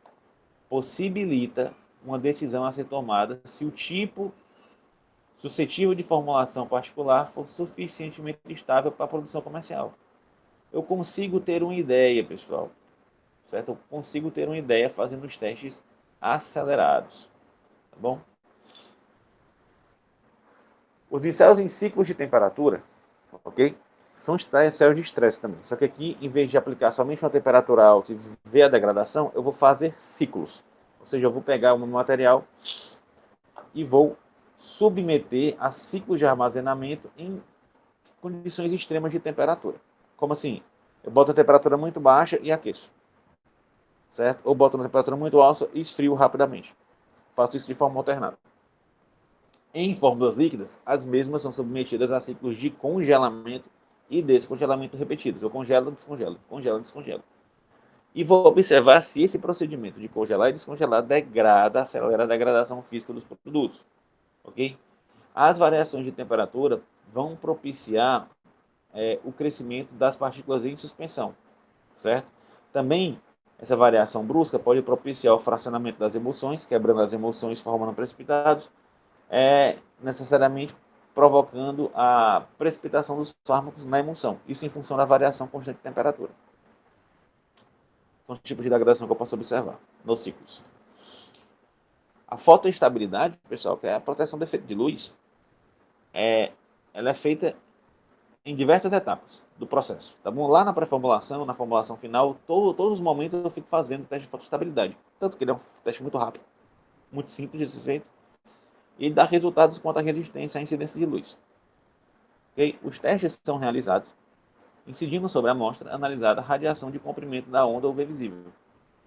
possibilita uma decisão a ser tomada se o tipo suscetível de formulação particular for suficientemente estável para a produção comercial. Eu consigo ter uma ideia, pessoal, certo? Eu consigo ter uma ideia fazendo os testes acelerados, tá bom? Os ensaios em ciclos de temperatura, ok? São ensaios de estresse também. Só que aqui, em vez de aplicar somente uma temperatura alta e ver a degradação, eu vou fazer ciclos. Ou seja, eu vou pegar o meu material e vou submeter a ciclos de armazenamento em condições extremas de temperatura. Como assim? Eu boto a temperatura muito baixa e aqueço. Certo? Ou boto uma temperatura muito alta e esfrio rapidamente. Faço isso de forma alternada. Em fórmulas líquidas, as mesmas são submetidas a ciclos de congelamento e descongelamento repetidos. Eu congelo, descongelo, congelo, descongelo. E vou observar se esse procedimento de congelar e descongelar degrada, acelera a degradação física dos produtos. Ok? As variações de temperatura vão propiciar o crescimento das partículas em suspensão, certo? Também, essa variação brusca pode propiciar o fracionamento das emulsões, quebrando as emulsões, formando precipitados, necessariamente provocando a precipitação dos fármacos na emulsão. Isso em função da variação constante de temperatura. São os tipos de degradação que eu posso observar nos ciclos. A fotoestabilidade, pessoal, que é a proteção do efeito de luz, ela é feita em diversas etapas do processo. Tá bom? Lá na pré-formulação, na formulação final, todos os momentos eu fico fazendo teste de fotoestabilidade. Tanto que ele é um teste muito rápido, muito simples de ser feito, e dá resultados quanto à resistência à incidência de luz. Okay? Os testes são realizados incidindo sobre a amostra analisada a radiação de comprimento da onda UV visível,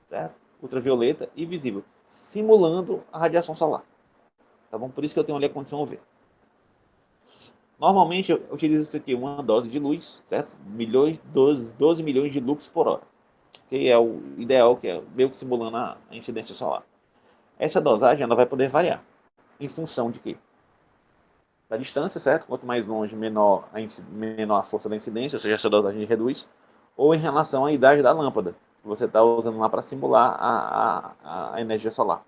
certo? Ultravioleta e visível, simulando a radiação solar. Tá bom? Por isso que eu tenho ali a condição UV. Normalmente eu utilizo isso aqui, uma dose de luz, certo? 12 milhões de lux por hora, que é o ideal, que é meio que simulando a incidência solar. Essa dosagem ela vai poder variar em função de quê? Da distância, certo? Quanto mais longe, menor a força da incidência, ou seja, essa dosagem reduz, ou em relação à idade da lâmpada, que você está usando lá para simular a energia solar.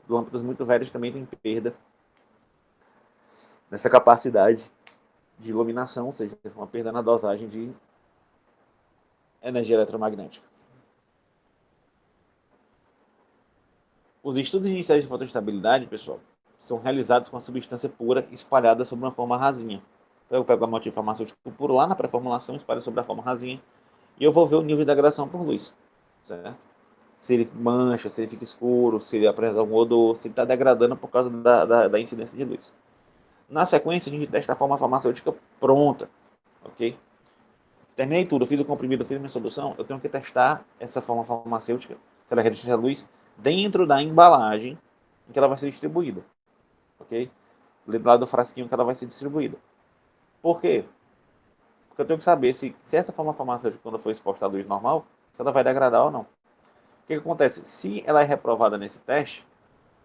Lâmpadas muito velhas também têm perda nessa capacidade de iluminação, ou seja, uma perda na dosagem de energia eletromagnética. Os estudos iniciais de fotoestabilidade, pessoal, são realizados com a substância pura espalhada sobre uma forma rasinha. Então, eu pego a motivo farmacêutico puro lá na pré-formulação, espalho sobre a forma rasinha, e eu vou ver o nível de degradação por luz. Certo? Se ele mancha, se ele fica escuro, se ele apresenta algum odor, se ele está degradando por causa da incidência de luz. Na sequência, a gente testa a forma farmacêutica pronta, ok? terminei tudo, eu fiz o comprimido, eu fiz a minha solução, eu tenho que testar essa forma farmacêutica, se ela resiste à luz, dentro da embalagem em que ela vai ser distribuída, ok? Lá do frasquinho que ela vai ser distribuída. Por quê? Porque eu tenho que saber se essa forma farmacêutica, quando for exposta à luz normal, se ela vai degradar ou não. O que acontece? Se ela é reprovada nesse teste,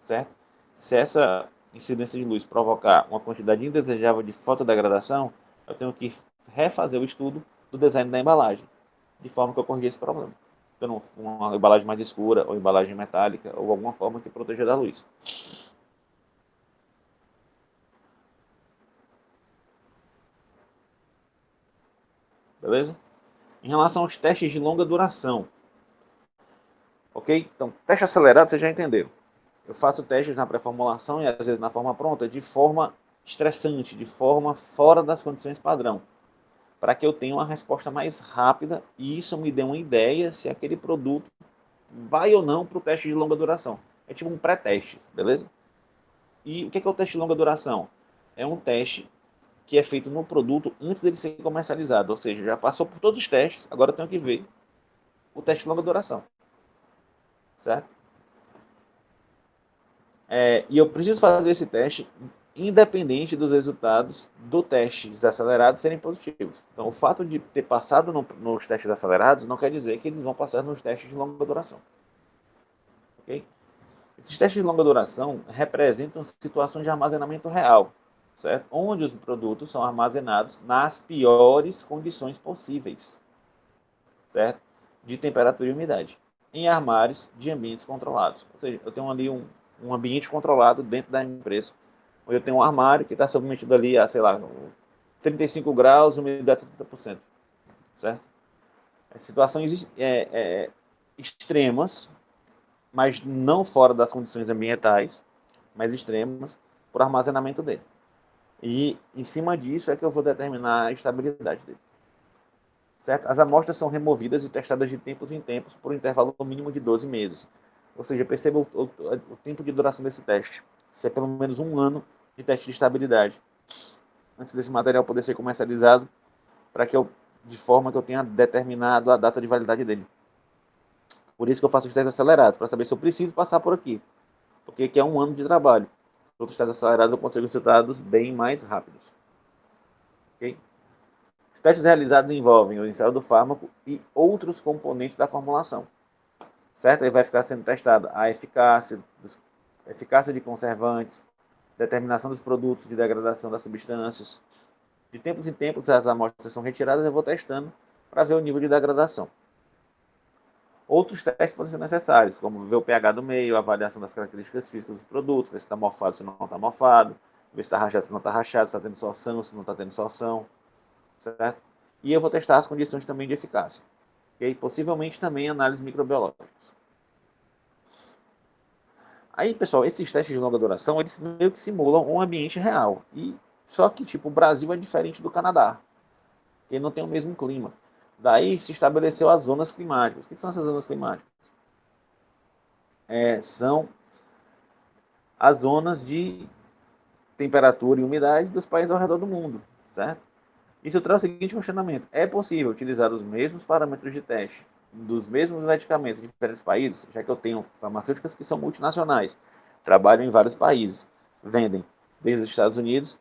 certo? Se essa incidência de luz provocar uma quantidade indesejável de fotodegradação, eu tenho que refazer o estudo do design da embalagem, de forma que eu corrija esse problema. Então, uma embalagem mais escura, ou embalagem metálica, ou alguma forma que proteja da luz. Beleza? Em relação aos testes de longa duração, ok? Então, teste acelerado, você já entendeu. Eu faço testes na pré-formulação e às vezes na forma pronta de forma estressante, de forma fora das condições padrão, para que eu tenha uma resposta mais rápida e isso me dê uma ideia se aquele produto vai ou não para o teste de longa duração. É tipo um pré-teste, beleza? E o que é o teste de longa duração? É um teste que é feito no produto antes dele ser comercializado, ou seja, já passou por todos os testes, agora eu tenho que ver o teste de longa duração, certo? E eu preciso fazer esse teste independente dos resultados do testes acelerados serem positivos. Então, o fato de ter passado nos testes acelerados não quer dizer que eles vão passar nos testes de longa duração. Okay? Esses testes de longa duração representam situações de armazenamento real, certo? Onde os produtos são armazenados nas piores condições possíveis, certo? De temperatura e umidade, em armários de ambientes controlados. Ou seja, eu tenho ali um ambiente controlado dentro da empresa, onde eu tenho um armário que está submetido ali a, sei lá, 35 graus, umidade 70%, certo? Situações extremas, mas não fora das condições ambientais, mas extremas, por armazenamento dele. E em cima disso é que eu vou determinar a estabilidade dele. Certo? As amostras são removidas e testadas de tempos em tempos por um intervalo mínimo de 12 meses. Ou seja, perceba o tempo de duração desse teste. Se é pelo menos um ano de teste de estabilidade, antes desse material poder ser comercializado, para que eu, de forma que eu tenha determinado a data de validade dele. Por isso que eu faço os testes acelerados, para saber se eu preciso passar por aqui. Porque aqui é um ano de trabalho. Outros testes acelerados eu consigo resultados bem mais rápidos. Ok? Os testes realizados envolvem o ensaio do fármaco e outros componentes da formulação. Certo? Aí vai ficar sendo testada a eficácia de conservantes, determinação dos produtos de degradação das substâncias. De tempos em tempos, as amostras são retiradas e eu vou testando para ver o nível de degradação. Outros testes podem ser necessários, como ver o pH do meio, a avaliação das características físicas dos produtos, ver se está mofado, se não está mofado, ver se está rachado, se não está rachado, se está tendo sorção, se não está tendo sorção, certo? E eu vou testar as condições também de eficácia. Okay? Possivelmente também análises microbiológicas. Aí, pessoal, esses testes de longa duração, eles meio que simulam um ambiente real. E só que, tipo, o Brasil é diferente do Canadá, porque não tem o mesmo clima. Daí se estabeleceu as zonas climáticas. O que são essas zonas climáticas? São as zonas de temperatura e umidade dos países ao redor do mundo, certo? Isso traz o seguinte questionamento: é possível utilizar os mesmos parâmetros de teste dos mesmos medicamentos em diferentes países, já que eu tenho farmacêuticas que são multinacionais, trabalham em vários países, vendem desde os Estados Unidos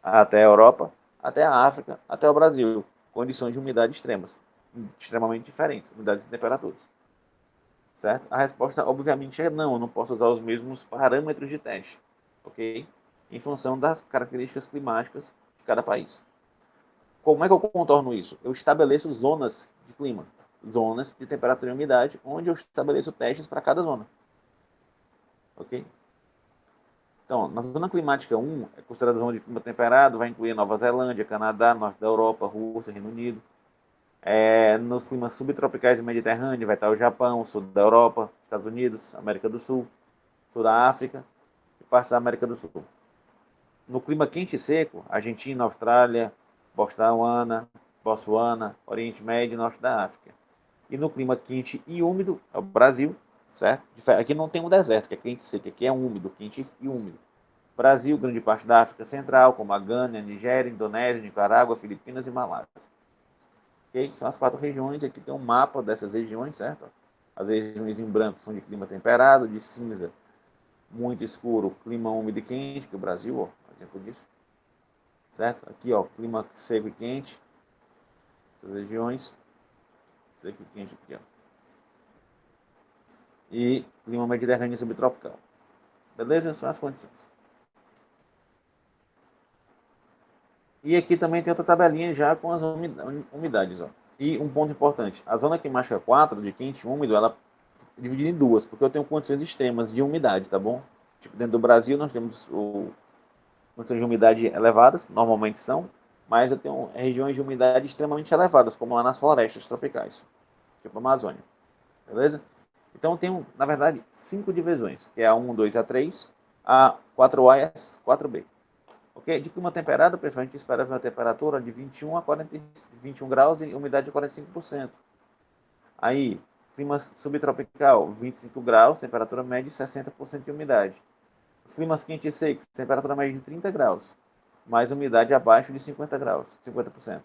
até a Europa, até a África, até o Brasil, condições de umidade extremas, extremamente diferentes, umidades e temperaturas. Certo? A resposta, obviamente, é não, eu não posso usar os mesmos parâmetros de teste, ok? Em função das características climáticas de cada país. Como é que eu contorno isso? Eu estabeleço zonas de clima, zonas de temperatura e umidade, onde eu estabeleço testes para cada zona. Ok? Então, na zona climática 1, é considerada zona de clima temperado, vai incluir Nova Zelândia, Canadá, Norte da Europa, Rússia, Reino Unido. Nos climas subtropicais e mediterrâneos, vai estar o Japão, Sul da Europa, Estados Unidos, América do Sul, Sul da África e parte da América do Sul. No clima quente e seco, Argentina, Austrália, Botsuana, Oriente Médio e Norte da África. E no clima quente e úmido, é o Brasil, certo? Aqui não tem um deserto, que é quente e seco, aqui é úmido, quente e úmido. Brasil, grande parte da África Central, como a Gânia, Nigéria, Indonésia, Nicarágua, Filipinas e Malásia. Okay? São as 4 regiões, aqui tem um mapa dessas regiões, certo? As regiões em branco são de clima temperado, de cinza muito escuro, clima úmido e quente, que é o Brasil, ó, exemplo disso. Certo? Aqui, ó, clima seco e quente, essas regiões, seco e quente aqui, ó. E clima mediterrâneo subtropical. Beleza? São as condições. E aqui também tem outra tabelinha já com as umidades, ó. E um ponto importante, a zona climática 4, de quente e úmido, ela é dividida em duas, porque eu tenho condições extremas de umidade, tá bom? Tipo, dentro do Brasil nós temos condições de umidade elevadas, normalmente são, mas eu tenho regiões de umidade extremamente elevadas, como lá nas florestas tropicais, tipo a Amazônia, beleza? Então eu tenho, na verdade, 5 divisões, que é a 1, 2 a 3, a 4A e a 4B. Ok? De clima temperado, pessoal, a gente espera uma temperatura de 21 a 21 graus e umidade de 45%. Aí, clima subtropical, 25 graus, temperatura média e 60% de umidade. Os climas quentes e secos, temperatura média de 30 graus, mais umidade abaixo de 50 graus, 50%.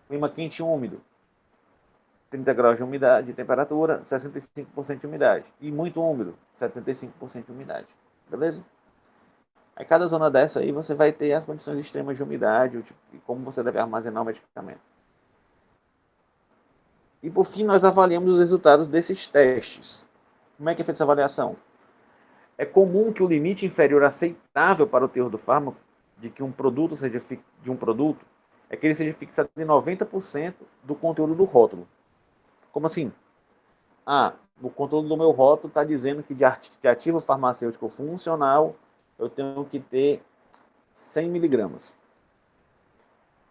Clima quente e úmido, 30 graus de umidade, de temperatura, 65% de umidade. E muito úmido, 75% de umidade. Beleza? Aí cada zona dessa aí você vai ter as condições extremas de umidade, tipo, e como você deve armazenar o medicamento. E por fim, nós avaliamos os resultados desses testes. Como é que é feita essa avaliação? É comum que o limite inferior aceitável para o teor do fármaco, de que um produto seja de um produto, é que ele seja fixado em 90% do conteúdo do rótulo. Como assim? Ah, o conteúdo do meu rótulo está dizendo que de ativo farmacêutico funcional eu tenho que ter 100 miligramas.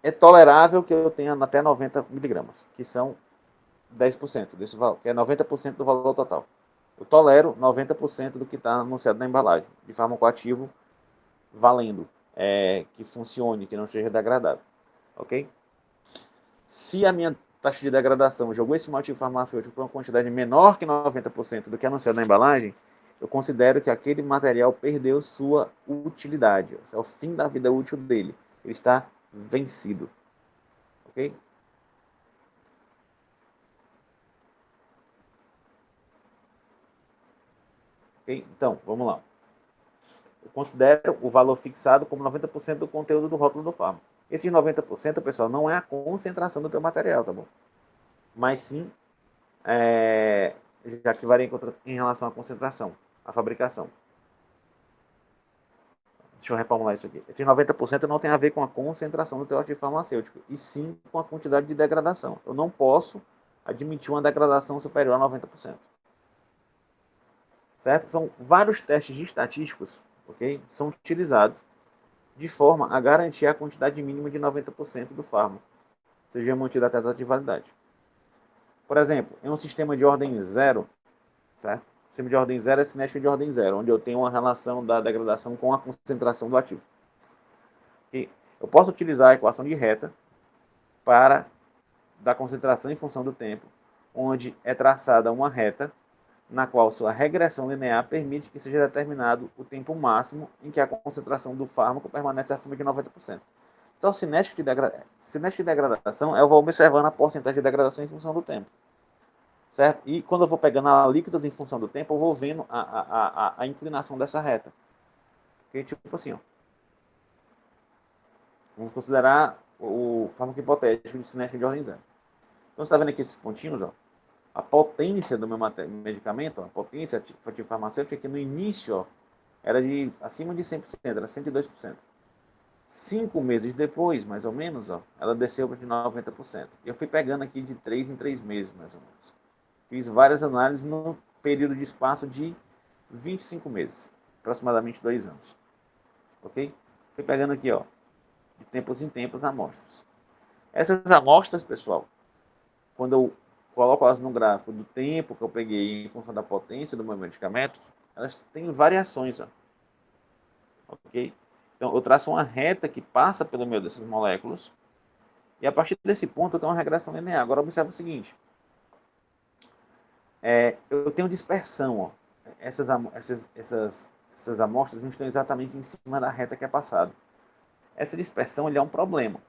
É tolerável que eu tenha até 90 miligramas, que são 10% desse valor, que é 90% do valor total. Eu tolero 90% do que está anunciado na embalagem, de fármaco ativo valendo, que funcione, que não seja degradado. Ok? Se a minha taxa de degradação jogou esse ativo farmacêutico por uma quantidade menor que 90% do que anunciado na embalagem, eu considero que aquele material perdeu sua utilidade. É o fim da vida útil dele. Ele está vencido. Ok? Ok? Então, vamos lá. Eu considero o valor fixado como 90% do conteúdo do rótulo do fármaco. Esses 90%, pessoal, não é a concentração do teu material, tá bom? Mas sim, é, já que varia em relação à concentração, à fabricação. Deixa eu reformular isso aqui. Esses 90% não tem a ver com a concentração do teu ativo farmacêutico, e sim com a quantidade de degradação. Eu não posso admitir uma degradação superior a 90%. Certo? São vários testes estatísticos, ok? São utilizados de forma a garantir a quantidade mínima de 90% do fármaco, seja mantida até a data de validade. Por exemplo, em um sistema de ordem zero, certo? O sistema de ordem zero é cinética de ordem zero, onde eu tenho uma relação da degradação com a concentração do ativo. E eu posso utilizar a equação de Reta para dar concentração em função do tempo, onde é traçada uma reta na qual sua regressão linear permite que seja determinado o tempo máximo em que a concentração do fármaco permanece acima de 90%. Então, cinética de degradação é eu vou observando a porcentagem de degradação em função do tempo. Certo? E quando eu vou pegando a líquidos em função do tempo, eu vou vendo a inclinação dessa reta. Que tipo assim, ó. Vamos considerar o fármaco hipotético de cinética de ordem zero. Então, você está vendo aqui esses pontinhos, ó. A potência do meu medicamento, a potência ativo farmacêutico, aqui no início, ó, era de acima de 100%, era 102%. 5 meses depois, mais ou menos, ó, ela desceu para de 90%. Eu fui pegando aqui de 3 em 3 meses, mais ou menos. Fiz várias análises no período de espaço de 25 meses, aproximadamente 2 anos. Ok? Fui pegando aqui, ó, de tempos em tempos, amostras. Essas amostras, pessoal, quando eu coloco elas no gráfico do tempo que eu peguei em função da potência do meu medicamento, elas têm variações, ó. Ok? Então, eu traço uma reta que passa pelo meio dessas moléculas, e a partir desse ponto eu tenho uma regressão linear. Agora, observe o seguinte. Eu tenho dispersão, ó. Essas amostras não estão exatamente em cima da reta que é passada. Essa dispersão é um problema,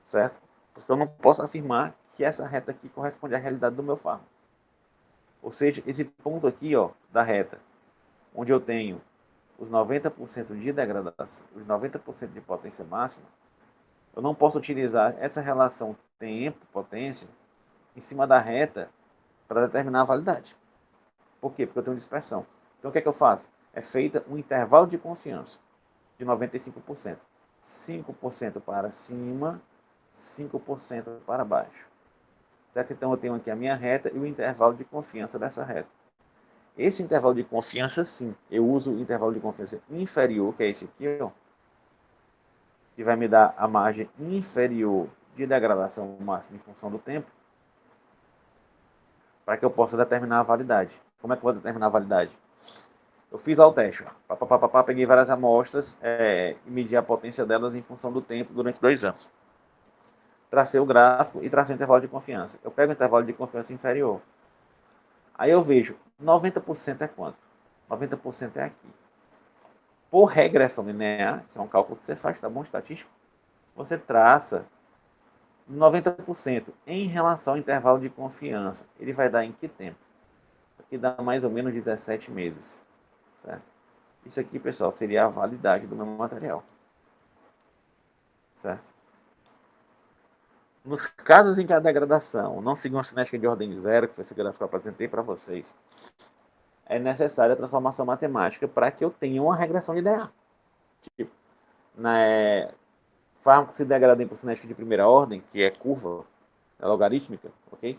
certo? Porque eu não posso afirmar que essa reta aqui corresponde à realidade do meu fármaco. Ou seja, esse ponto aqui, ó, da reta, onde eu tenho os 90% de degradação, os 90% de potência máxima, eu não posso utilizar essa relação tempo-potência em cima da reta para determinar a validade. Por quê? Porque eu tenho dispersão. Então o que é que eu faço? É feita um intervalo de confiança de 95%. 5% para cima, 5% para baixo. Certo? Então eu tenho aqui a minha reta e o intervalo de confiança dessa reta. Esse intervalo de confiança, sim, eu uso o intervalo de confiança inferior, que é esse aqui, ó, que vai me dar a margem inferior de degradação máxima em função do tempo, para que eu possa determinar a validade. Como é que eu vou determinar a validade? Eu fiz lá o teste, peguei várias amostras e medi a potência delas em função do tempo durante 2 anos. Tracei o gráfico e tracei o intervalo de confiança. Eu pego o intervalo de confiança inferior. Aí eu vejo, 90% é quanto? 90% é aqui. Por regressão linear, isso é um cálculo que você faz, tá bom, estatístico? Você traça 90% em relação ao intervalo de confiança. Ele vai dar em que tempo? Aqui dá mais ou menos 17 meses. Certo? Isso aqui, pessoal, seria a validade do meu material. Certo? Nos casos em que a degradação não siga uma cinética de ordem zero, que foi esse gráfico que eu apresentei para vocês, é necessária a transformação matemática para que eu tenha uma regressão linear. Tipo, fármacos se degradem por cinética de primeira ordem, que é curva, é logarítmica, ok?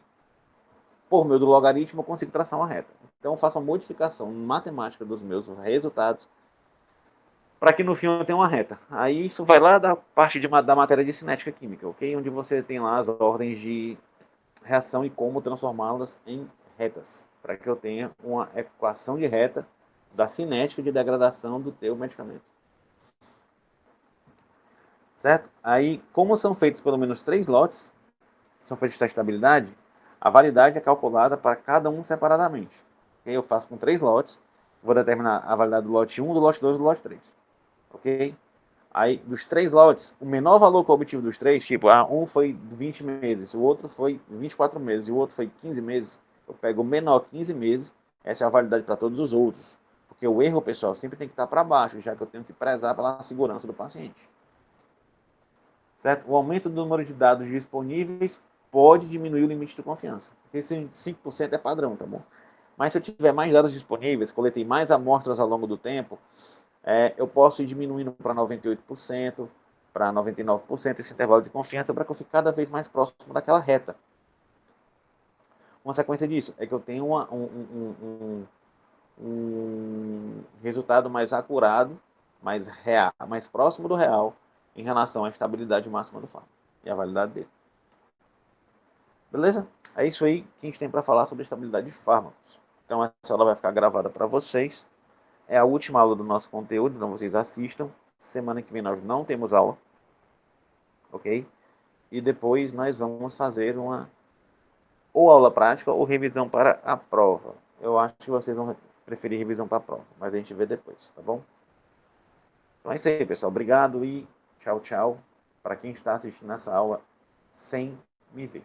Por meio do logaritmo, eu consigo traçar uma reta. Então, eu faço uma modificação matemática dos meus resultados para que no fim eu tenha uma reta. Aí isso vai lá da parte da matéria de cinética química, ok? Onde você tem lá as ordens de reação e como transformá-las em retas, para que eu tenha uma equação de reta da cinética de degradação do teu medicamento. Certo? Aí, como são feitos pelo menos 3 lotes, são feitos de estabilidade, a validade é calculada para cada um separadamente. Okay? Eu faço com 3 lotes, vou determinar a validade do lote 1, do lote 2 e do lote 3. Ok? Aí, dos 3 lotes, o menor valor que eu obtive dos 3, tipo, um foi 20 meses, o outro foi 24 meses e o outro foi 15 meses, eu pego o menor 15 meses, essa é a validade para todos os outros. Porque o erro, pessoal, sempre tem que estar para baixo, já que eu tenho que prezar pela segurança do paciente. Certo? O aumento do número de dados disponíveis pode diminuir o limite de confiança. Porque esse 5% é padrão, tá bom? Mas se eu tiver mais dados disponíveis, coletei mais amostras ao longo do tempo, eu posso ir diminuindo para 98%, para 99% esse intervalo de confiança para que eu fique cada vez mais próximo daquela reta. Uma sequência disso é que eu tenho um resultado mais acurado, mais real, mais próximo do real em relação à estabilidade máxima do fármaco e a validade dele. Beleza? É isso aí que a gente tem para falar sobre estabilidade de fármacos. Então essa aula vai ficar gravada para vocês. É a última aula do nosso conteúdo, então vocês assistam. Semana que vem nós não temos aula, ok? E depois nós vamos fazer uma ou aula prática ou revisão para a prova. Eu acho que vocês vão preferir revisão para a prova, mas a gente vê depois, tá bom? Então é isso aí, pessoal. Obrigado e tchau, tchau para quem está assistindo essa aula sem me ver.